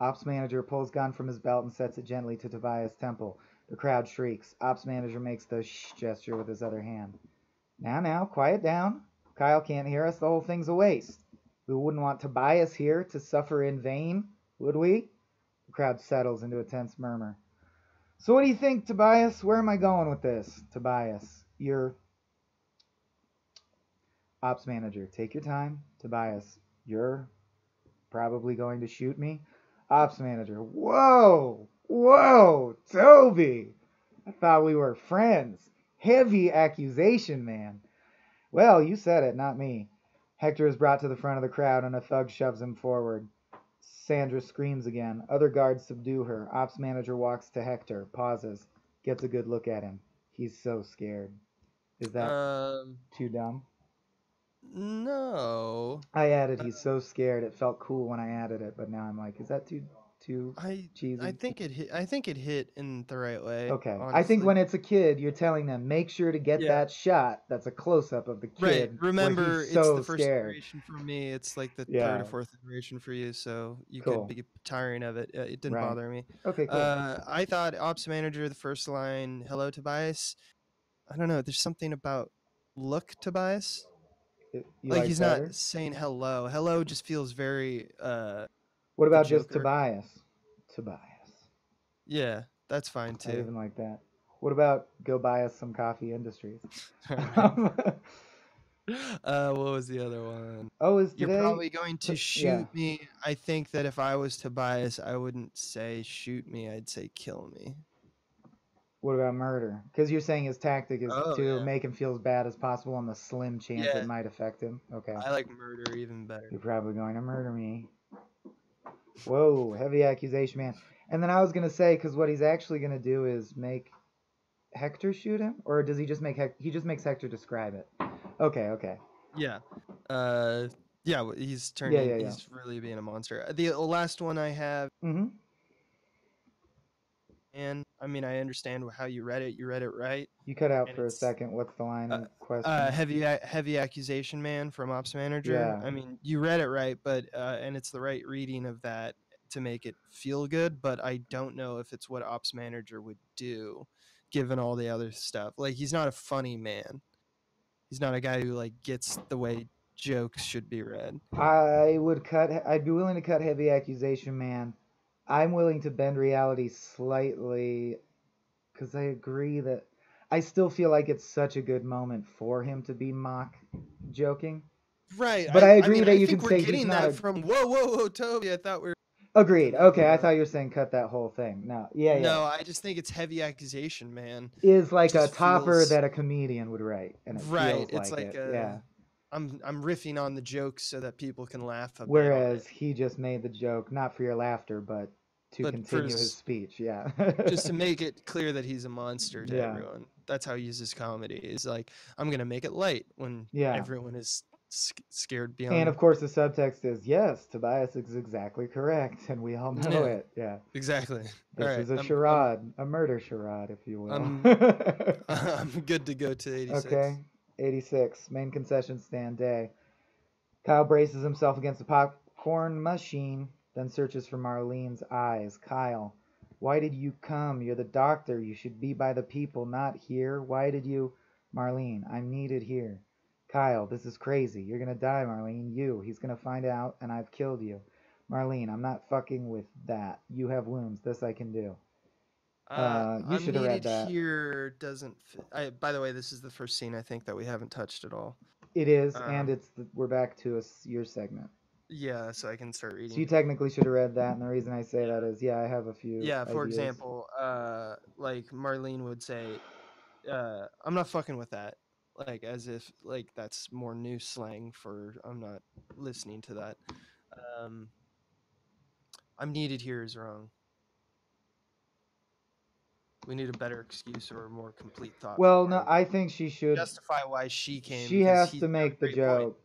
Ops manager pulls gun from his belt and sets it gently to Tobias' temple. The crowd shrieks. Ops manager makes the shh gesture with his other hand. Now, quiet down. Kyle can't hear us. The whole thing's a waste. We wouldn't want Tobias here to suffer in vain, would we? The crowd settles into a tense murmur. So what do you think, Tobias? Where am I going with this? Tobias, you're... Ops manager, take your time. Tobias, you're probably going to shoot me. Ops manager, whoa, Toby. I thought we were friends. Heavy accusation, man. Well, you said it, not me. Hector is brought to the front of the crowd and a thug shoves him forward. Sandra screams again. Other guards subdue her. Ops manager walks to Hector, pauses, gets a good look at him. He's so scared. Is that too dumb? No. I added he's so scared. It felt cool when I added it, but now I'm like, is that too cheesy? I think it hit in the right way. Okay. Honestly. I think when it's a kid, you're telling them make sure to get that shot. That's a close up of the kid. Right. Remember, he's so it's the first scared. iteration for me. It's like the Yeah. third or fourth iteration for you, so you Cool. could be tiring of it. It didn't Right. bother me. Okay, cool. I thought Ops Manager, the first line, "Hello, Tobias." I don't know. There's something about "Look, Tobias." You Like he's better? not saying hello. Hello just feels very. What about just Joker. Tobias? Tobias. Yeah, that's fine I too. even like that. What about go buy us some Coffee Industries? What was the other one? Oh, is You're today? probably going to shoot Yeah. me. I think that if I was Tobias, I wouldn't say shoot me. I'd say kill me. What about murder? Because you're saying his tactic is Oh, to yeah. make him feel as bad as possible on the slim chance Yeah. it might affect him. Okay. I like murder even better. You're probably going to murder me. Whoa, heavy accusation, man. And then I was going to say, because what he's actually going to do is make Hector shoot him? Or does he just make he just makes Hector describe it? Okay, okay. Yeah. Yeah, he's turning, yeah. he's really being a monster. The last one I have, Mm-hmm. and I mean, I understand how you read it. You read it right. You cut out And for a it's, second. What's the line of question? heavy accusation man from Ops Manager. Yeah. I mean, you read it right, but and it's the right reading of that to make it feel good, but I don't know if it's what Ops Manager would do given all the other stuff. Like he's not a funny man. He's not a guy who like gets the way jokes should be read. I'd be willing to cut heavy accusation, man. I'm willing to bend reality slightly because I agree that I still feel like it's such a good moment for him to be mock joking. Right. But I agree mean, that I you think can we're say he's getting not that from whoa, Toby. I thought we were agreed. Okay, I thought you were saying cut that whole thing. No, yeah. No, I just think it's heavy accusation, man. Is like a Just topper feels- that a comedian would write, and it Right. feels It's like it. Yeah. I'm riffing on the jokes so that people can laugh a bit on Whereas it. he just made the joke not for your laughter, but to continue his speech. Yeah. Just to make it clear that he's a monster to Yeah. everyone. That's how he uses comedy. Is like I'm gonna make it light when Yeah. everyone is scared beyond. And of course, the subtext is yes, Tobias is exactly correct, and we all know it. Yeah. Exactly. This All right. is a charade, a murder charade, if you will. I'm good to go to 86. Okay. 86, main concession stand day. Kyle braces himself against the popcorn machine, then searches for Marlene's eyes. Kyle, why did you come? You're the doctor. You should be by the people, not here. Why did you? Marlene, I'm needed here. Kyle, this is crazy. You're gonna die, Marlene. He's gonna find out, and I've killed you. Marlene, I'm not fucking with that. You have wounds. This I can do. You should have read that. Here doesn't fit. By the way, this is the first scene I think that we haven't touched at all. It is, and we're back to your segment. Yeah, so I can start reading. So you technically should have read that, and the reason I say that is, I have a few. Yeah, for ideas. example, like Marlene would say, "I'm not fucking with that," like as if like that's more new slang for I'm not listening to that. I'm needed here is wrong. We need a better excuse or a more complete thought. Well, no, I think she should justify why she came. She has to make the joke.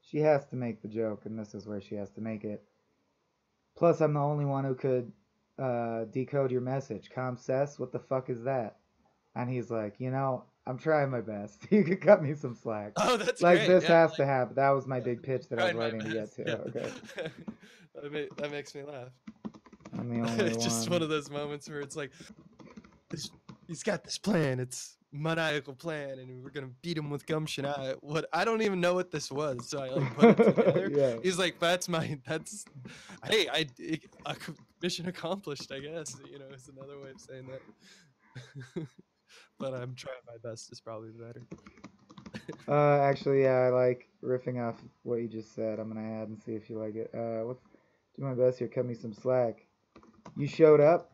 She has to make the joke, and this is where she has to make it. Plus, I'm the only one who could decode your message. Comcess, what the fuck is that? And he's like, I'm trying my best. You could cut me some slack. Oh, that's like great. this has to happen. That was my big pitch that I was waiting to get to. Yeah. Okay. That makes me laugh. I'm the only It's just one of those moments where it's like, he's got this plan. It's maniacal plan, and we're gonna beat him with gumption. I don't even know what this was, so I like put it together. Yeah. He's like, hey, mission accomplished, I guess. It's another way of saying that. But I'm trying my best is probably better. Actually, yeah, I like riffing off what you just said. I'm gonna add and see if you like it. Do my best here. Cut me some slack. You showed up,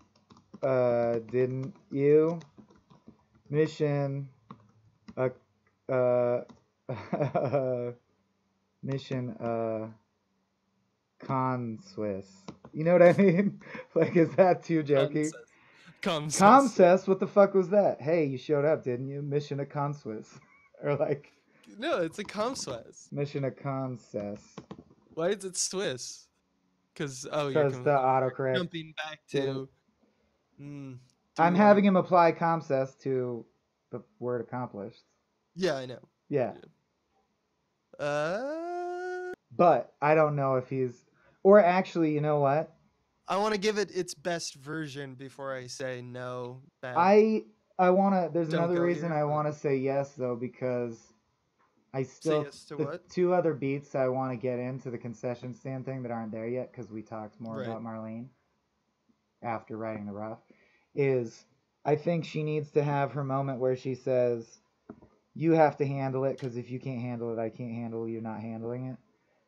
didn't you? Mission, con Swiss. You know what I mean? Like, is that too jokey? Comcess. Comcess, what the fuck was that? Hey, you showed up, didn't you? Mission a con Swiss. Or like, No, it's a Comswiss. mission a Comcess. Why is it Swiss? Because you're Because the autocorrect. jumping back to. Do I'm we having wanna- him apply Comcess to the word accomplished. Yeah, I know. Yeah. But I don't know if he's. Or actually, you know what? I want to give it its best version before I say no. I want to. There's Don't another go reason here, I but- want to say yes, though, because I still. yes to the what? 2 other beats I want to get into the concession stand thing that aren't there yet because we talked more Right. about Marlene after writing the rough. Is I think she needs to have her moment where she says, "You have to handle it because if you can't handle it, I can't handle you not handling it,"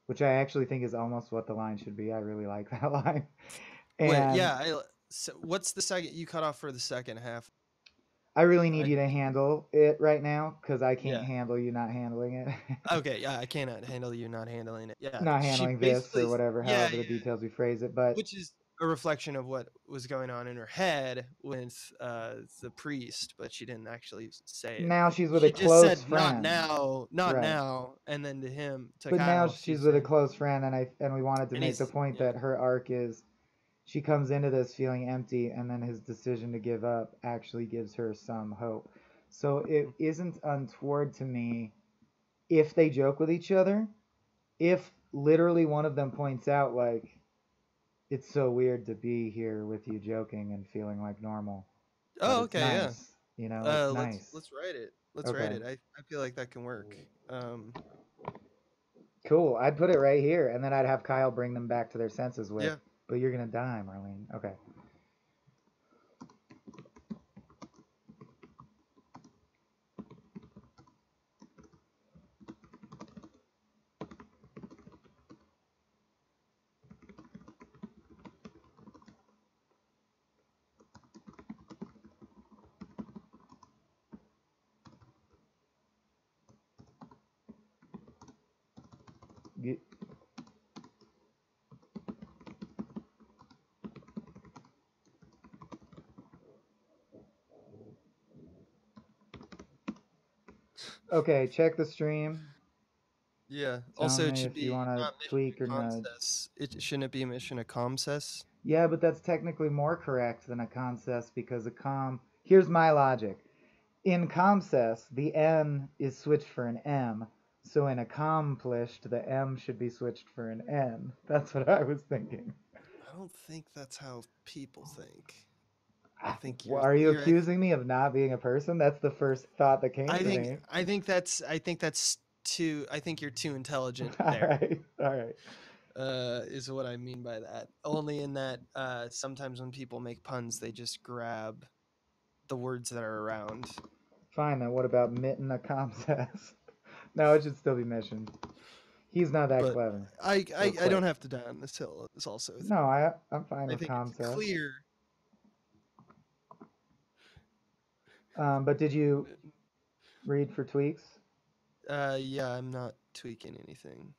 which I actually think is almost what the line should be. I really like that line. And Wait, yeah. So what's the second? You cut off for the second half. I really need I- you to handle it right now because I can't Yeah. handle you not handling it. Okay, yeah, I cannot handle you not handling it. Yeah, Not she handling this basically- or whatever, yeah, however the details we phrase it. But which is a reflection of what was going on in her head with the priest, but she didn't actually say it. now she's with She a just close said, friend. not Right. now, and then to him, to But now Kyle, she's she with a said- close friend, and we wanted to And make the he's- point yeah. that her arc is she comes into this feeling empty, and then his decision to give up actually gives her some hope. So it isn't untoward to me if they joke with each other, if literally one of them points out like, it's so weird to be here with you joking and feeling like normal. but Oh, it's okay, nice, You know, it's nice. let's write it. Let's write Okay. it. I feel like that can work. Cool. I'd put it right here, and then I'd have Kyle bring them back to their senses with. Yeah. But you're gonna die, Marlene. Okay. Ye- Okay, check the stream. Yeah. Tell Also, me it should if be you wanna not mission tweak to or nudge. Comcess. It shouldn't it be mission to Comcess? Yeah, but that's technically more correct than a Comcess because a com. Here's my logic. In Comcess, the N is switched for an M, so in accomplished, the M should be switched for an N. That's what I was thinking. I don't think that's how people think. I think Well, you're- are you you're- accusing me of not being a person? That's the first thought that came I to me. think that's too. I think you're too intelligent All there. right, all right. Is what I mean by that. Only in that sometimes when people make puns, they just grab the words that are around. Fine, then what about mitten a Comcess? No, it should still be mission. He's not that But clever. I quick. don't have to die on this hill. It's also. No, I'm fine I with think it's Comcess. clear. But did you read for tweaks? Yeah, I'm not tweaking anything.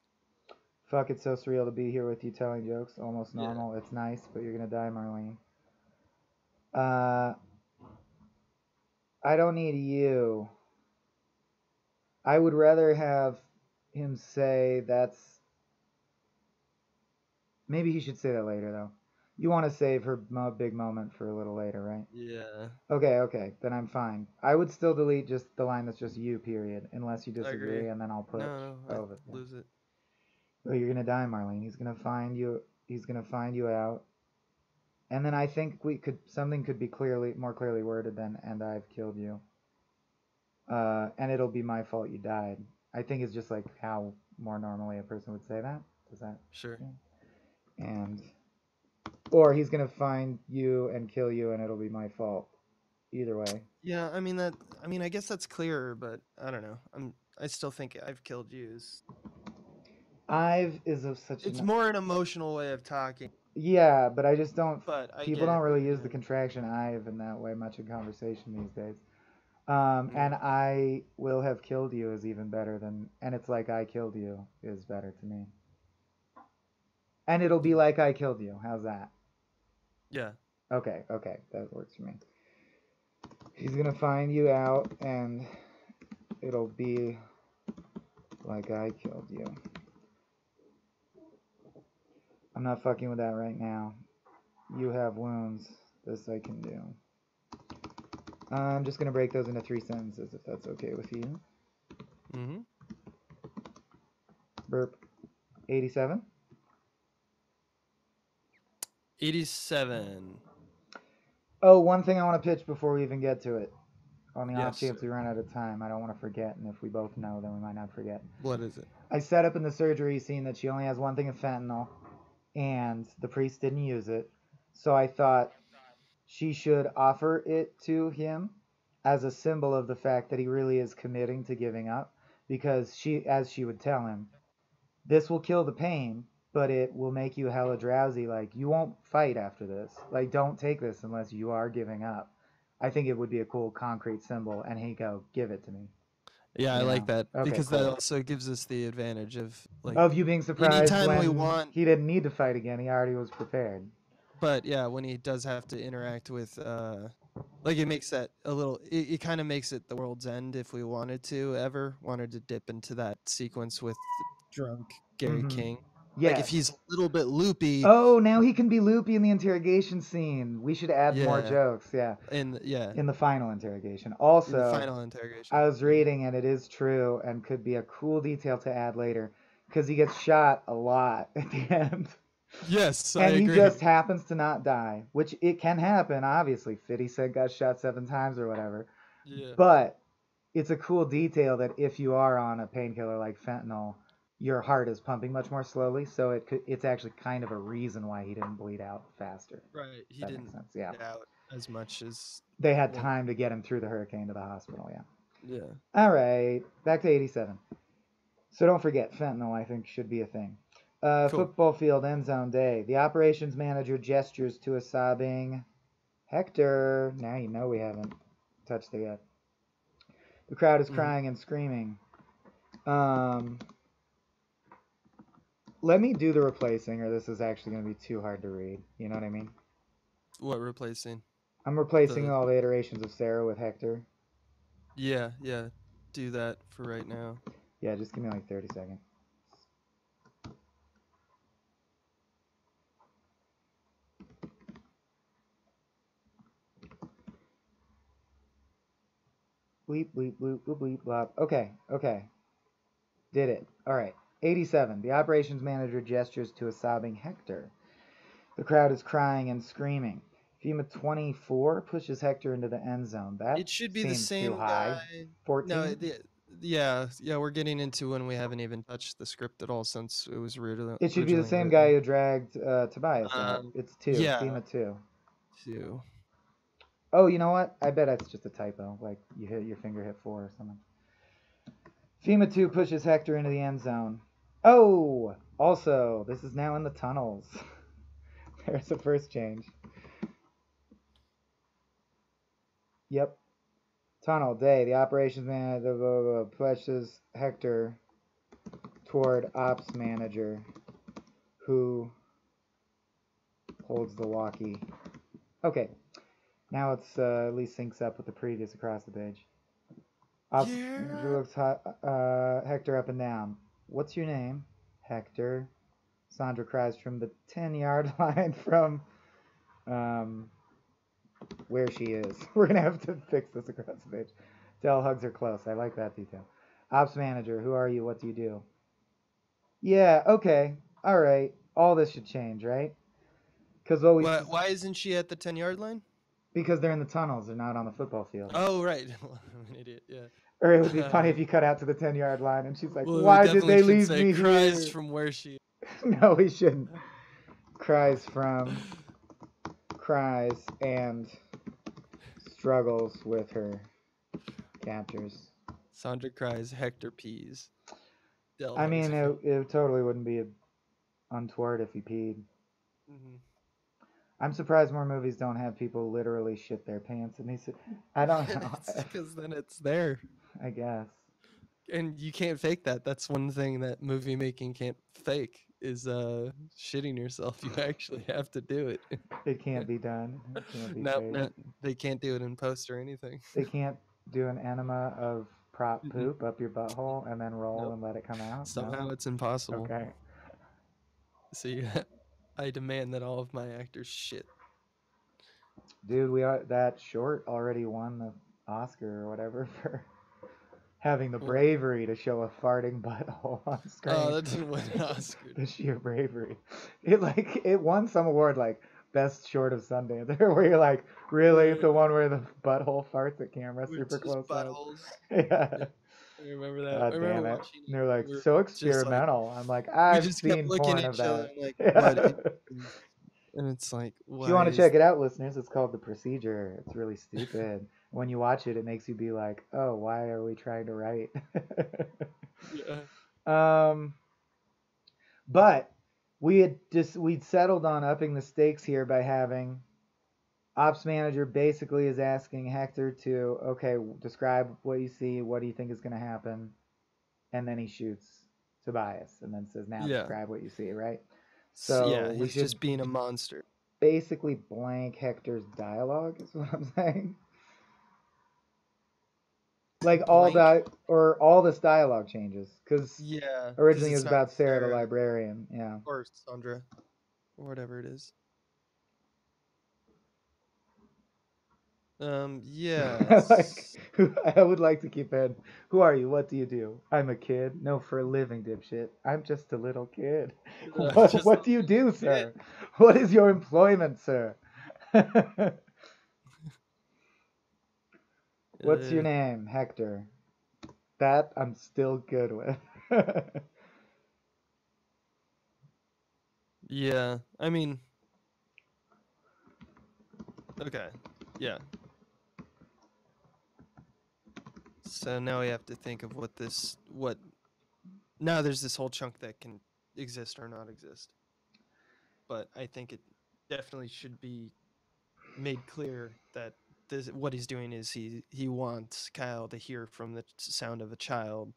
Fuck, it's so surreal to be here with you telling jokes. Almost Yeah. normal. It's nice, but you're gonna die, Marlene. I don't need you. I would rather have him say that's. Maybe he should say that later, though. You want to save her big moment for a little later, right? Yeah. Okay, then I'm fine. I would still delete just the line that's just you, period, unless you disagree, agree. and then I'll put No, I over. Yeah. lose it. But you're gonna die, Marlene. He's gonna find you. He's gonna find you out. And then I think something could be more clearly worded than "and I've killed you." And it'll be my fault you died. I think it's just like how more normally a person would say that. Does that? Sure. And or he's gonna find you and kill you, and it'll be my fault. Either way. Yeah, I mean I guess that's clearer, but I don't know. I still think I've killed you. I've is of such. It's more an emotional way of talking. Yeah, but I just don't. But I People get don't it. really use the contraction "I've" in that way much in conversation these days. And "I will have killed you" is even better than, and it's like "I killed you" is better to me. And it'll be like I killed you. How's that? Yeah. Okay, that works for me. He's gonna find you out, and it'll be like I killed you. I'm not fucking with that right now. You have wounds. This I can do. I'm just gonna break those into 3 sentences, if that's okay with you. Mm-hmm. Burp. 87. 87. Oh, one thing I want to pitch before we even get to it. On the off Yes, chance sir. we run out of time, I don't want to forget, and if we both know, then we might not forget. What is it? I set up in the surgery scene that she only has one thing of fentanyl, and the priest didn't use it. So I thought she should offer it to him as a symbol of the fact that he really is committing to giving up, because she, as she would tell him, this will kill the pain, but it will make you hella drowsy. Like, you won't fight after this. Like, don't take this unless you are giving up. I think it would be a cool concrete symbol, and he'd go, give it to me. Yeah, I You like know? that Okay, because that cool. also gives us the advantage of like Of you being surprised anytime we when want. he didn't need to fight again. He already was prepared. But yeah, when he does have to interact with like it makes that a little it kind of makes it the world's end if we wanted to dip into that sequence with drunk Gary Mhm. King. Yes. Like if he's a little bit loopy Oh, now he can be loopy in the interrogation scene. We should add more Yeah. jokes. Yeah. in In the final interrogation. in Also, the final interrogation. I was reading, and it is true, and could be a cool detail to add later, because he gets shot a lot at the end. Yes, I And he agree. just happens to not die, which it can happen, obviously. 50 Cent got shot 7 times or whatever. Yeah. But it's a cool detail that if you are on a painkiller like fentanyl, your heart is pumping much more slowly, so it's actually kind of a reason why he didn't bleed out faster. Right. He That makes didn't sense, yeah. get out as much as They had Well- time to get him through the hurricane to the hospital, yeah. yeah. All right, back to 87. So don't forget, fentanyl, I think, should be a thing. Cool. Football field, end zone day. The operations manager gestures to a sobbing Hector. Now you know we haven't touched it yet. The crowd is Mhm. crying and screaming. Let me do the replacing, or this is actually going to be too hard to read. You know what I mean? What replacing? I'm replacing The- all the iterations of Sarah with Hector. Yeah, do that for right now. Yeah, just give me like 30 seconds. Bleep, bleep, bloop, bloop, bleep, blop. Okay. Did it. All right. 87. The operations manager gestures to a sobbing Hector. The crowd is crying and screaming. FEMA 24 pushes Hector into the end zone. That It should be the seems same too high. guy. 14? No, yeah, we're getting into when we haven't even touched the script at all since it was originally. It should be the originally same written. guy who dragged Tobias out. Um, It's 2. yeah. FEMA 2. Too. Oh, you know what? I bet that's just a typo. Like you hit your finger hit 4 or something. FEMA 2 pushes Hector into the end zone. Oh! Also, this is now in the tunnels. There's the first change. Yep. Tunnel day. The operations manager pushes Hector toward ops manager, who holds the walkie. Okay. Now it's at least syncs up with the previous across the page. Ops manager looks Hector up and down. What's your name? Hector. Sandra cries from the 10-yard line from where she is. We're going to have to fix this across the page. Dell hugs her close. I like that detail. Ops manager, who are you? What do you do? Yeah, okay. All right. All this should change, right? Because Why isn't she at the 10-yard line? Because they're in the tunnels. They're not on the football field. Oh, right. I'm an idiot. Yeah. Or it would be funny if you cut out to the 10-yard line and she's like, Well, we why did definitely they should leave say me cries here? from where she. No, we shouldn't. Cries and struggles with her captors. Sandra cries. Hector pees. Del I mean, hugs. it totally wouldn't be untoward if he peed. Mhm. I'm surprised more movies don't have people literally shit their pants in these. I don't know. Because then it's there, I guess. and you can't fake that. That's one thing that movie making can't fake is shitting yourself. You actually have to do it. It can't be done. It can't be No, faked. no, they can't do it in post or anything. They can't do an enema of prop Mm-mm. poop up your butthole and then roll Nope. and let it come out. Somehow No? it's impossible. Okay. So yeah, I demand that all of my actors shit. Dude, we are that short already won the Oscar or whatever for having the What? bravery to show a farting butthole on screen. Oh, that didn't win an Oscar. The sheer bravery. It won some award like best short of Sundance, where you're like, really, Dude. the one where the butthole farts at camera, We're super just close up. buttholes. Yeah. I remember that. God I remember damn it. watching it. And they're like, We were so just like- experimental. I'm like, we I've just kept seen looking porn at of each other that. and like, Yeah. and it's like, If you want to check it out, listeners, it's called The Procedure. It's really stupid. When you watch it, it makes you be like, oh, why are we trying to write? Yeah. But we'd settled on upping the stakes here by having ops manager basically is asking Hector to, okay, describe what you see, what do you think is going to happen, and then he shoots Tobias and then says, now Yeah. describe what you see, right? So So yeah, we he's should just being a monster. basically blank Hector's dialogue is what I'm saying. Like all Blank? all this dialogue changes because Yeah. 'cause originally it it's was not about Sarah the librarian. Yeah. or Sandra, or whatever it is. Yeah. Like, I would like to keep in. Who are you? What do you do? I'm a kid. No, for a living, dipshit. I'm just a little kid. Just What a do you do, little sir? What is your employment, sir? What's your name? Hector. That I'm still good with. Yeah, I mean, okay, yeah. So now we have to think of what. Now there's this whole chunk that can exist or not exist, but I think it definitely should be made clear that what he's doing is he wants Kyle to hear from the sound of a child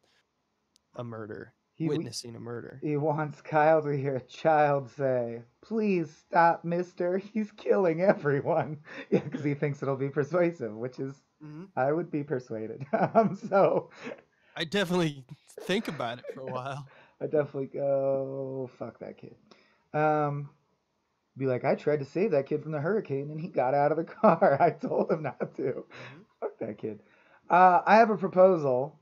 a murder, witnessing a murder. He wants Kyle to hear a child say, "Please stop, mister. He's killing everyone." Yeah, because he thinks it'll be persuasive, which is, I would be persuaded. So I definitely think about it for a while. I definitely go, fuck that kid. Be like, I tried to save that kid from the hurricane and he got out of the car. I told him not to. Fuck that kid. I have a proposal.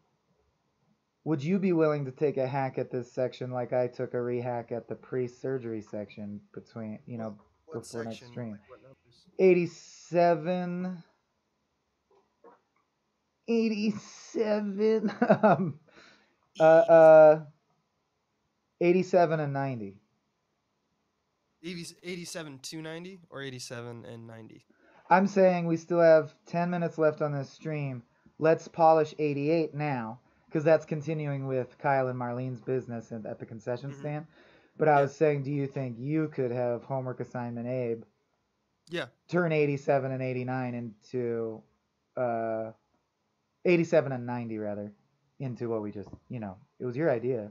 Would you be willing to take a hack at this section like I took a rehack at the pre-surgery section between, What before next section? stream? Like what numbers? 87. 87 and 90. 87 290 or 87 and 90? I'm saying we still have 10 minutes left on this stream. Let's polish 88 now, because that's continuing with Kyle and Marlene's business at the concession stand. But I was saying, do you think you could have homework assignment Abe turn 87 and 89 into 87 and 90 rather into what we just, it was your idea.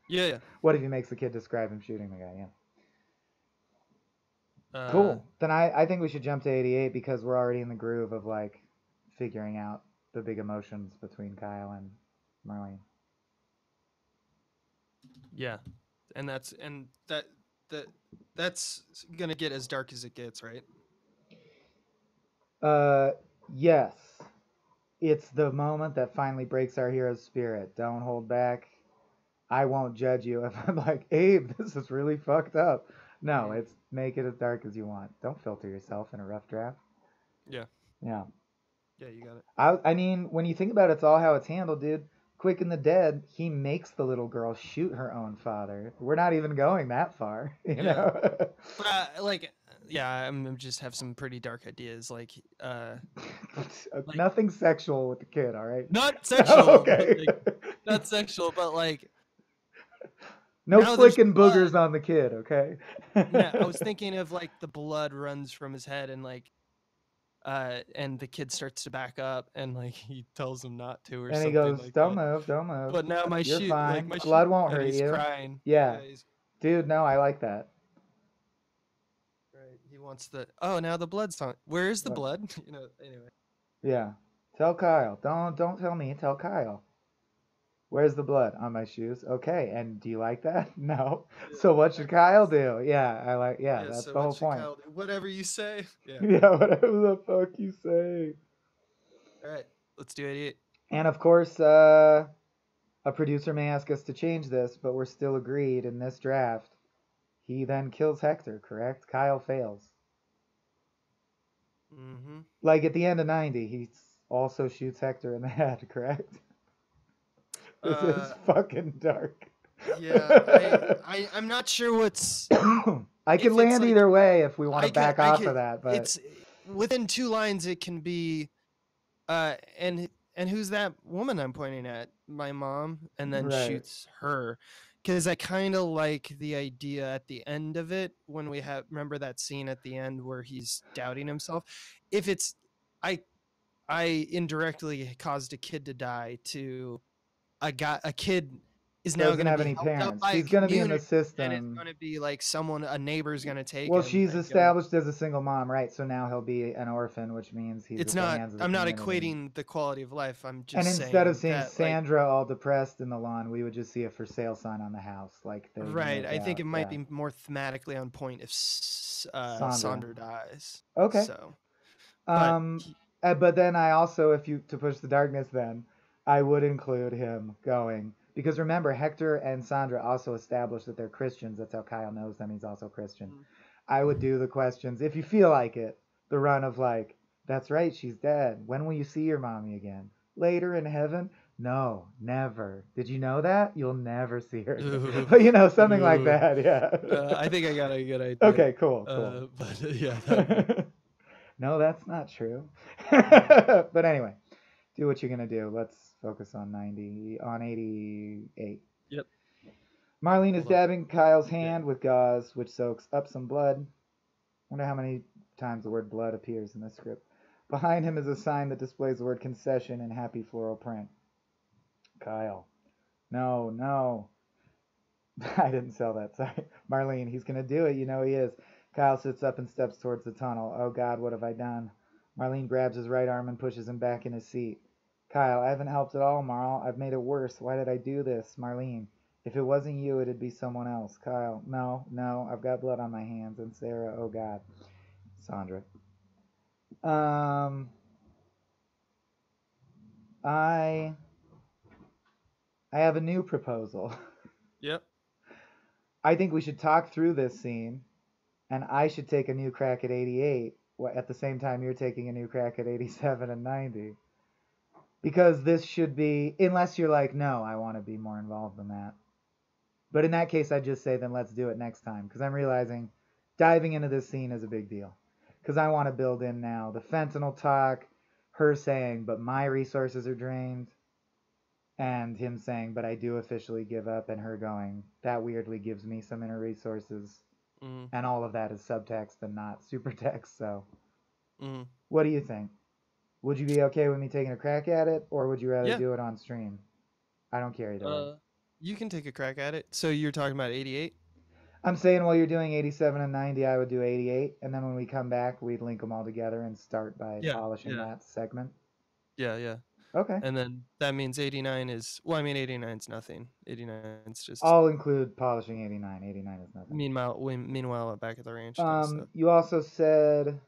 Yeah. What if he makes the kid describe him shooting the guy? Yeah. Yeah. Cool. Then I think we should jump to 88 because we're already in the groove of like figuring out the big emotions between Kyle and Marlene. Yeah. And that's gonna get as dark as it gets, right? Yes. It's the moment that finally breaks our hero's spirit. Don't hold back. I won't judge you if I'm like, Abe, this is really fucked up. No, it's make it as dark as you want. Don't filter yourself in a rough draft. Yeah. Yeah. Yeah, you got it. I mean, when you think about it, it's all how it's handled, dude. Quick and the Dead, he makes the little girl shoot her own father. We're not even going that far, you know? But I'm just have some pretty dark ideas, like nothing sexual with the kid, all right? Not sexual. Okay. Not sexual, but like no flicking boogers on the kid, okay? Yeah, I was thinking of like the blood runs from his head and like and the kid starts to back up and like he tells him not to something. And he goes, like don't that. move, don't move. But now You're fine. Like, blood won't hurt he's you. Crying. Yeah. Dude, no, I like that. Right. He wants the. Oh, now the blood song. Where is the What? blood? Anyway. Yeah. Tell Kyle. Don't tell me. Tell Kyle. Where's the blood on my shoes? Okay. And do you like that? No. Yeah, So what should okay. Kyle do? Yeah, I like. Yeah, Yeah. that's So the what whole should point. Kyle do? Whatever you say. Yeah. Yeah, whatever the fuck you say. All right. Let's do 88. And of course, a producer may ask us to change this, but we're still agreed in this draft. He then kills Hector, correct? Kyle fails. Mm-hmm. Like at the end of 90, he also shoots Hector in the head, correct? This is fucking dark. Yeah. I'm not sure what's. I can If it's land like- either way if we want I to could- back I off could- of that, but It's within 2 lines. It can be. And who's that woman I'm pointing at? My mom, and then Right. shoots her. Because I kind of like the idea at the end of it when we remember that scene at the end where he's doubting himself. If it's, I indirectly caused a kid to die to a kid is now doesn't going to have be any helped out parents. by a He's going to be in the community, and it's system. going to be like a neighbor's going to take Well, him she's and go- established as a single mom, right? So now he'll be an orphan, which means he's It's at the not. hands of the I'm not community. equating the quality of life. I'm just And saying instead of seeing that, like, Sandra all depressed in the lawn, we would just see a for sale sign on the house, like they right. make I think out, it might yeah. be more thematically on point if Sandra. Sandra dies. Okay. So, but But then I also, if you to push the darkness, then I would include him going because remember Hector and Sandra also established that they're Christians. That's how Kyle knows them. He's also Christian. Mhm. I would do the questions if you feel like it. The run of like, that's right, she's dead. When will you see your mommy again? Later in heaven? No, never. Did you know that? You'll never see her again. Ooh. You know, something like Ooh. that. Yeah. I think I got a good idea. Okay. Cool. Cool. But yeah. No, that's not true. But anyway, do what you're gonna do. Let's focus on 88. Yep. Marlene is Hold on. dabbing Kyle's hand with gauze, which soaks up some blood. Wonder how many times the word blood appears in this script. Behind him is a sign that displays the word concession in happy floral print. Kyle. No, no. I didn't sell that. Sorry. Marlene, he's gonna do it. You know he is. Kyle sits up and steps towards the tunnel. Oh God, what have I done? Marlene grabs his right arm and pushes him back in his seat. Kyle, I haven't helped at all, Marl. I've made it worse. Why did I do this? Marlene, if it wasn't you, it'd be someone else. Kyle, no, I've got blood on my hands. And Sarah, oh God. Sandra. I have a new proposal. Yep. I think we should talk through this scene, and I should take a new crack at 88 at the same time you're taking a new crack at 87 and 90. Because this should be, unless you're like, no, I want to be more involved than that. But in that case, I'd just say, then let's do it next time. Because I'm realizing diving into this scene is a big deal. Because I want to build in now the fentanyl talk, her saying, but my resources are drained. And him saying, but I do officially give up, and her going, that weirdly gives me some inner resources. Mm-hmm. And all of that is subtext and not supertext. So, Mm-hmm. what do you think? Would you be okay with me taking a crack at it, or would you rather Yeah. do it on stream? I don't care either way. You can take a crack at it. So you're talking about 88? I'm saying while you're doing 87 and 90, I would do 88, and then when we come back, we'd link them all together and start by polishing that segment. Yeah. Okay. And then that means 89 is, well, I mean, 89 is nothing. 89 is just. I'll include polishing 89. 89 is nothing. Meanwhile, back at the range. kind of stuff. You also said,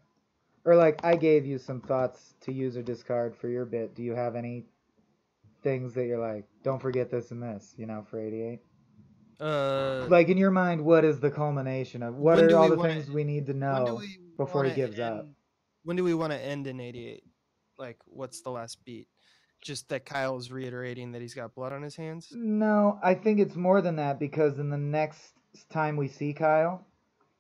or like I gave you some thoughts to use or discard for your bit. Do you have any things that you're like, don't forget this and this, for 88? Like in your mind, what is the culmination of what are all the things we need to know before he gives up? When do we want to end in 88? Like, what's the last beat? Just that Kyle's reiterating that he's got blood on his hands? No, I think it's more than that because in the next time we see Kyle,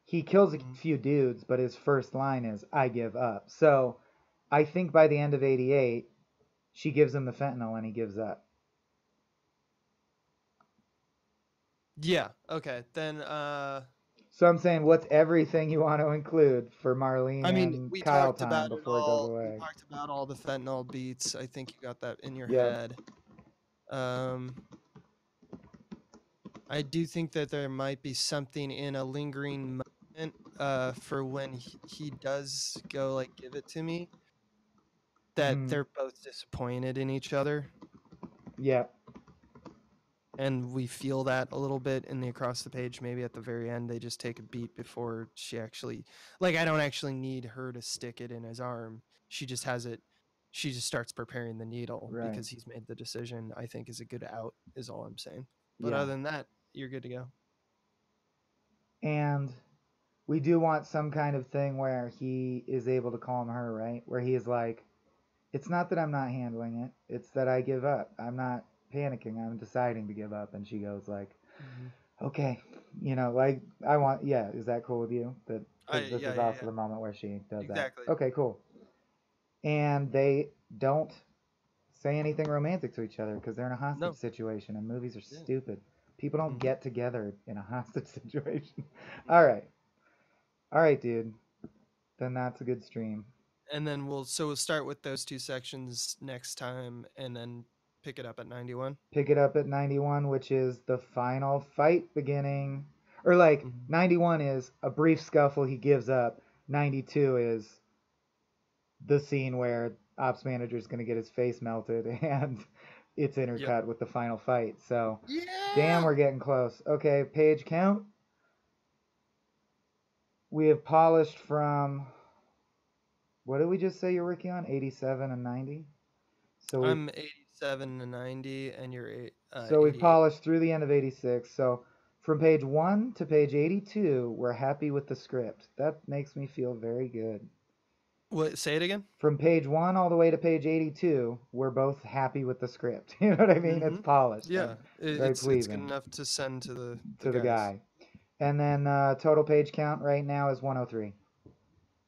he kills a few dudes, but his first line is, I give up. So I think by the end of 88, she gives him the fentanyl and he gives up. Yeah, okay. Then, So I'm saying, what's everything you want to include for Marlene and we Kyle talked time about before it goes away? We talked about all the fentanyl beats. I think you got that in your Yeah. head. I do think that there might be something in a lingering moment for when he does go like give it to me, that Mhm. they're both disappointed in each other, Yeah. and we feel that a little bit in the across the page. Maybe at the very end they just take a beat before she actually, like, I don't actually need her to stick it in his arm. She just has it. She just starts preparing the needle Right. because he's made the decision. I think is a good out, is all I'm saying. But Yeah. other than that, you're good to go. And we do want some kind of thing where he is able to calm her, right? Where he is like, it's not that I'm not handling it, it's that I give up. I'm not panicking, I'm deciding to give up. And she goes like, okay, like I want, yeah, is that cool with you? That because this Yeah, is yeah, also yeah. the moment where she does Exactly. that. Okay, cool. And they don't say anything romantic to each other because they're in a hostage No. situation, and movies are Yeah. stupid. People don't Mhm. get together in a hostage situation. All right, dude. Then that's a good stream. And then we'll start with those two sections next time, and then pick it up at 91. Pick it up at 91, which is the final fight beginning. Or like Mhm. 91 is a brief scuffle, he gives up. 92 is the scene where ops manager is going to get his face melted and it's intercut with the final fight. So Yeah. damn, we're getting close. Okay, page count. We have polished from, what did we just say you're working on? 87 and 90. So we I'm 87 to 90, and you're So we 88. polished through the end of 86. So from page 1 to page 82, we're happy with the script. That makes me feel very good. What? Say it again. From page 1 all the way to page 82, we're both happy with the script. You know what I mean? It's polished. Yeah, Very it's good pleasing enough to send to the to the guys. guy. And then total page count right now is 103.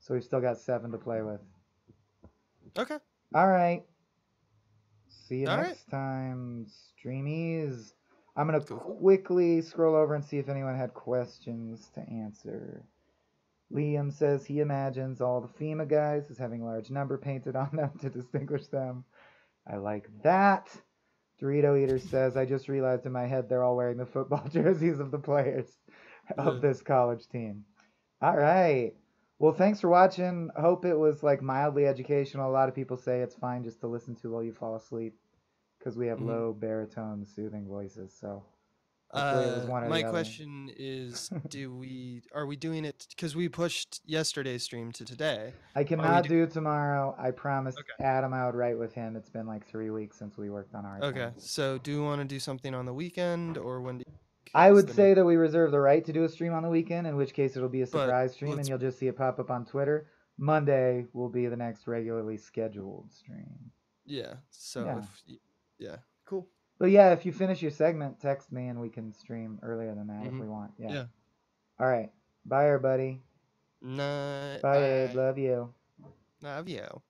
So we've still got 7 to play with. Okay. All right. See you All next time, streamies. I'm going to Cool. quickly scroll over and see if anyone had questions to answer. Liam says he imagines all the FEMA guys as having a large number painted on them to distinguish them. I like that. Dorito Eater says, I just realized in my head they're all wearing the football jerseys of the players of this college team. All right. Well, thanks for watching. Hope it was like mildly educational. A lot of people say it's fine just to listen to while you fall asleep because we have low baritone soothing voices. So hopefully it was one or My the other. question is, are we doing it because we pushed yesterday's stream to today? I cannot do tomorrow. I promised Okay. Adam I would write with him. It's been like 3 weeks since we worked on our Okay. time. So do you want to do something on the weekend, or when do you I would say that we reserve the right to do a stream on the weekend, in which case it'll be a surprise stream and you'll just see it pop up on Twitter. Monday will be the next regularly scheduled stream. Yeah. So Yeah. yeah. Cool. But yeah, if you finish your segment, text me and we can stream earlier than that if we want. Yeah. All right. Bye, everybody. Night. Bye, Abe. Love you. Love you.